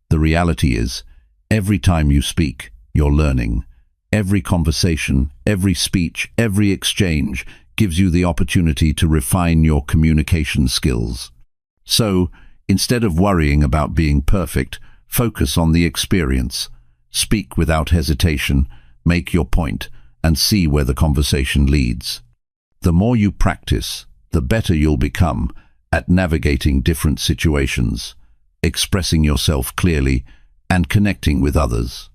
The reality is, every time you speak, you're learning. Every conversation, every speech, every exchange gives you the opportunity to refine your communication skills. So, instead of worrying about being perfect, focus on the experience. Speak without hesitation, make your point, and see where the conversation leads. The more you practice, the better you'll become at navigating different situations, expressing yourself clearly, and connecting with others.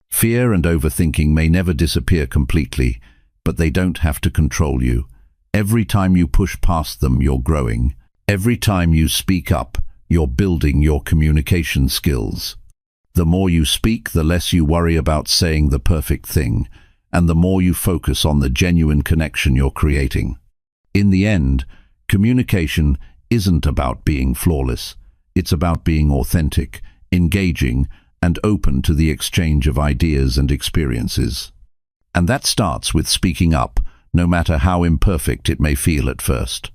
Fear and overthinking may never disappear completely, but they don't have to control you. Every time you push past them, you're growing. Every time you speak up, you're building your communication skills. The more you speak, the less you worry about saying the perfect thing, and the more you focus on the genuine connection you're creating. In the end, communication isn't about being flawless. It's about being authentic, engaging, and open to the exchange of ideas and experiences. And that starts with speaking up, no matter how imperfect it may feel at first.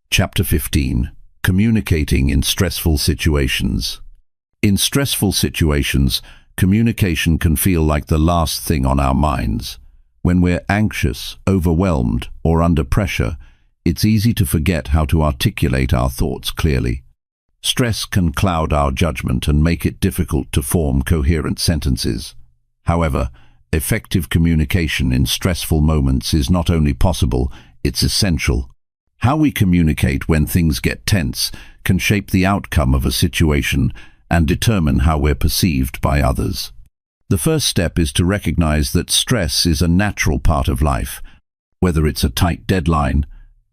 Chapter 15. Communicating in stressful situations. In stressful situations, communication can feel like the last thing on our minds. When we're anxious, overwhelmed, or under pressure, it's easy to forget how to articulate our thoughts clearly. Stress can cloud our judgment and make it difficult to form coherent sentences. However, effective communication in stressful moments is not only possible, it's essential. How we communicate when things get tense can shape the outcome of a situation and determine how we're perceived by others. The first step is to recognize that stress is a natural part of life. Whether it's a tight deadline,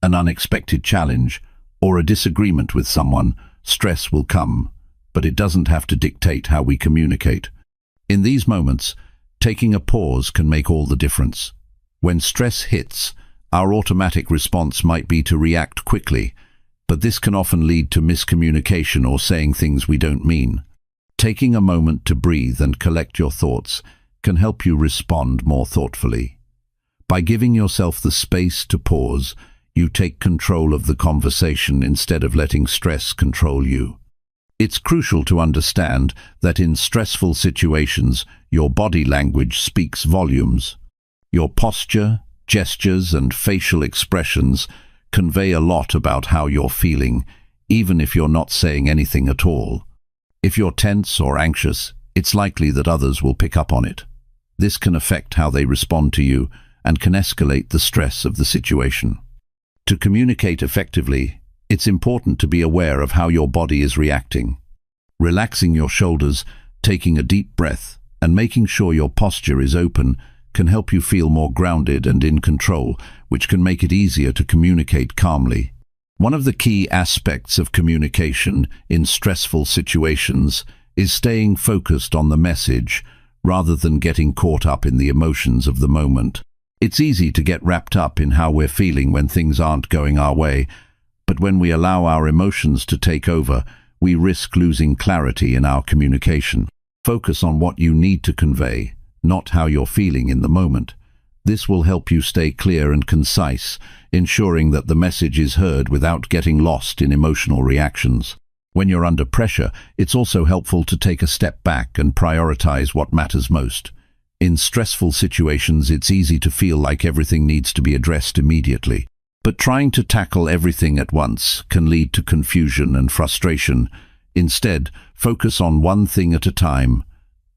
an unexpected challenge, or a disagreement with someone, stress will come, but it doesn't have to dictate how we communicate. In these moments, taking a pause can make all the difference. When stress hits, our automatic response might be to react quickly, but this can often lead to miscommunication or saying things we don't mean. Taking a moment to breathe and collect your thoughts can help you respond more thoughtfully. By giving yourself the space to pause, you take control of the conversation instead of letting stress control you. It's crucial to understand that in stressful situations, your body language speaks volumes. Your posture, gestures, and facial expressions convey a lot about how you're feeling, even if you're not saying anything at all. If you're tense or anxious, it's likely that others will pick up on it. This can affect how they respond to you and can escalate the stress of the situation. To communicate effectively, it's important to be aware of how your body is reacting. Relaxing your shoulders, taking a deep breath, and making sure your posture is open can help you feel more grounded and in control, which can make it easier to communicate calmly. One of the key aspects of communication in stressful situations is staying focused on the message rather than getting caught up in the emotions of the moment. It's easy to get wrapped up in how we're feeling when things aren't going our way, but when we allow our emotions to take over, we risk losing clarity in our communication. Focus on what you need to convey, not how you're feeling in the moment. This will help you stay clear and concise, ensuring that the message is heard without getting lost in emotional reactions. When you're under pressure, it's also helpful to take a step back and prioritize what matters most. In stressful situations, it's easy to feel like everything needs to be addressed immediately. But trying to tackle everything at once can lead to confusion and frustration. Instead, focus on one thing at a time.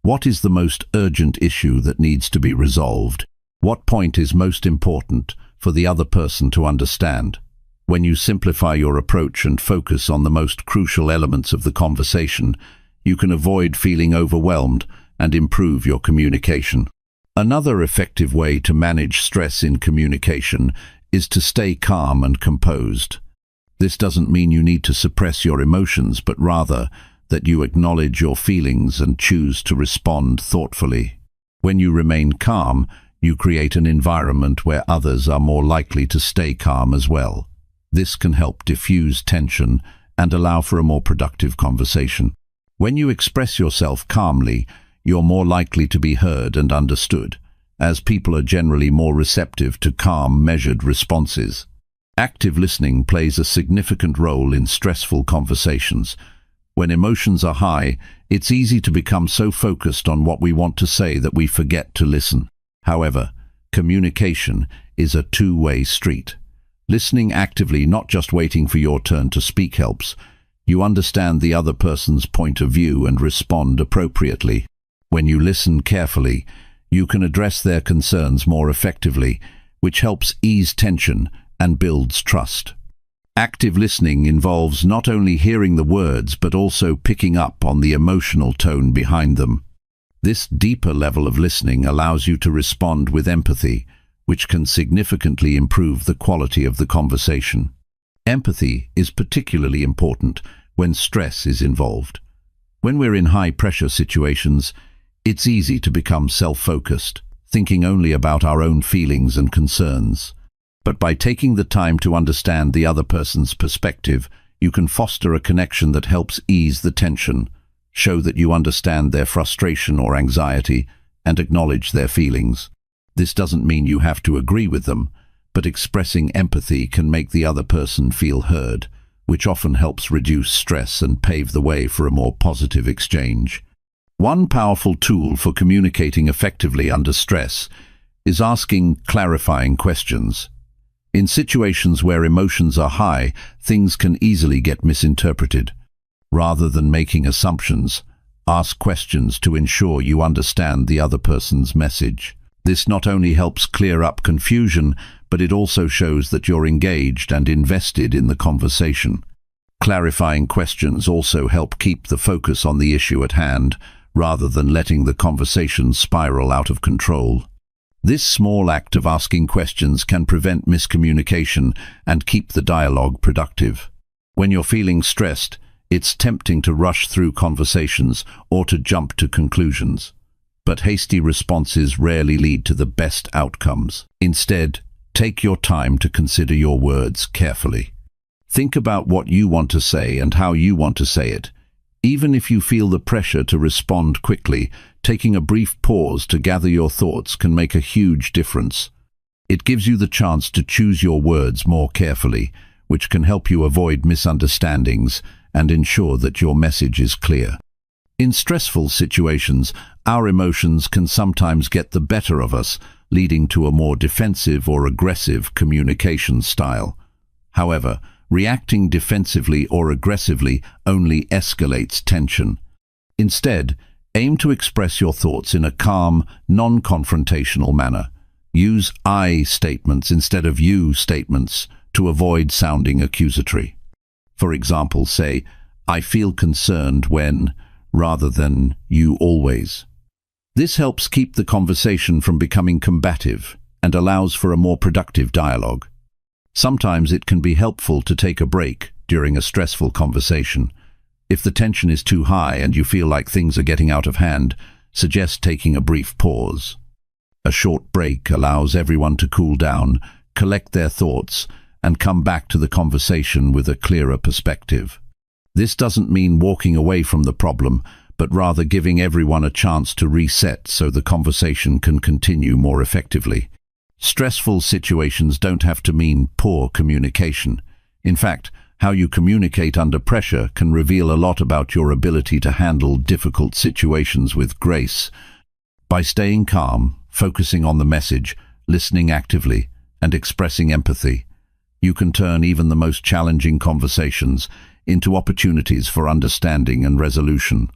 What is the most urgent issue that needs to be resolved? What point is most important for the other person to understand? When you simplify your approach and focus on the most crucial elements of the conversation, you can avoid feeling overwhelmed and improve your communication. Another effective way to manage stress in communication is to stay calm and composed. This doesn't mean you need to suppress your emotions, but rather that you acknowledge your feelings and choose to respond thoughtfully. When you remain calm, you create an environment where others are more likely to stay calm as well. This can help diffuse tension and allow for a more productive conversation. When you express yourself calmly, you're more likely to be heard and understood, as people are generally more receptive to calm, measured responses. Active listening plays a significant role in stressful conversations. When emotions are high, it's easy to become so focused on what we want to say that we forget to listen. However, communication is a two-way street. Listening actively, not just waiting for your turn to speak, helps. You understand the other person's point of view and respond appropriately. When you listen carefully, you can address their concerns more effectively, which helps ease tension and builds trust. Active listening involves not only hearing the words but also picking up on the emotional tone behind them. This deeper level of listening allows you to respond with empathy, which can significantly improve the quality of the conversation. Empathy is particularly important when stress is involved. When we're in high-pressure situations, it's easy to become self-focused, thinking only about our own feelings and concerns. But by taking the time to understand the other person's perspective, you can foster a connection that helps ease the tension, show that you understand their frustration or anxiety, and acknowledge their feelings. This doesn't mean you have to agree with them, but expressing empathy can make the other person feel heard, which often helps reduce stress and pave the way for a more positive exchange. One powerful tool for communicating effectively under stress is asking clarifying questions. In situations where emotions are high, things can easily get misinterpreted. Rather than making assumptions, ask questions to ensure you understand the other person's message. This not only helps clear up confusion, but it also shows that you're engaged and invested in the conversation. Clarifying questions also help keep the focus on the issue at hand, rather than letting the conversation spiral out of control. This small act of asking questions can prevent miscommunication and keep the dialogue productive. When you're feeling stressed, it's tempting to rush through conversations or to jump to conclusions. But hasty responses rarely lead to the best outcomes. Instead, take your time to consider your words carefully. Think about what you want to say and how you want to say it. Even if you feel the pressure to respond quickly, taking a brief pause to gather your thoughts can make a huge difference. It gives you the chance to choose your words more carefully, which can help you avoid misunderstandings and ensure that your message is clear. In stressful situations, our emotions can sometimes get the better of us, leading to a more defensive or aggressive communication style. However, reacting defensively or aggressively only escalates tension. Instead, aim to express your thoughts in a calm, non-confrontational manner. Use I statements instead of you statements to avoid sounding accusatory. For example, say, "I feel concerned when," rather than "you always." This helps keep the conversation from becoming combative and allows for a more productive dialogue. Sometimes it can be helpful to take a break during a stressful conversation. If the tension is too high and you feel like things are getting out of hand, suggest taking a brief pause. A short break allows everyone to cool down, collect their thoughts, and come back to the conversation with a clearer perspective. This doesn't mean walking away from the problem, but rather giving everyone a chance to reset so the conversation can continue more effectively. Stressful situations don't have to mean poor communication. In fact, how you communicate under pressure can reveal a lot about your ability to handle difficult situations with grace. By staying calm, focusing on the message, listening actively, and expressing empathy, you can turn even the most challenging conversations into opportunities for understanding and resolution.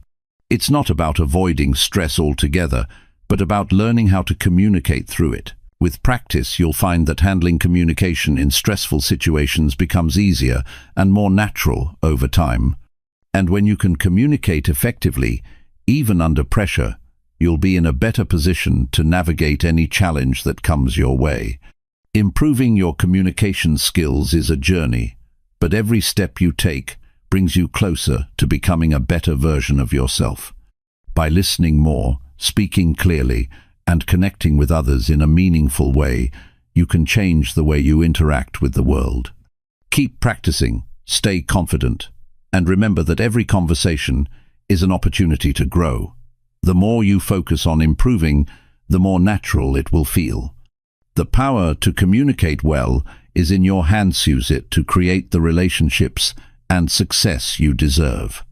It's not about avoiding stress altogether, but about learning how to communicate through it. With practice, you'll find that handling communication in stressful situations becomes easier and more natural over time. And when you can communicate effectively, even under pressure, you'll be in a better position to navigate any challenge that comes your way. Improving your communication skills is a journey, but every step you take brings you closer to becoming a better version of yourself. By listening more, speaking clearly, and connecting with others in a meaningful way, you can change the way you interact with the world. Keep practicing, stay confident, and remember that every conversation is an opportunity to grow. The more you focus on improving, the more natural it will feel. The power to communicate well is in your hands. Use it to create the relationships and success you deserve.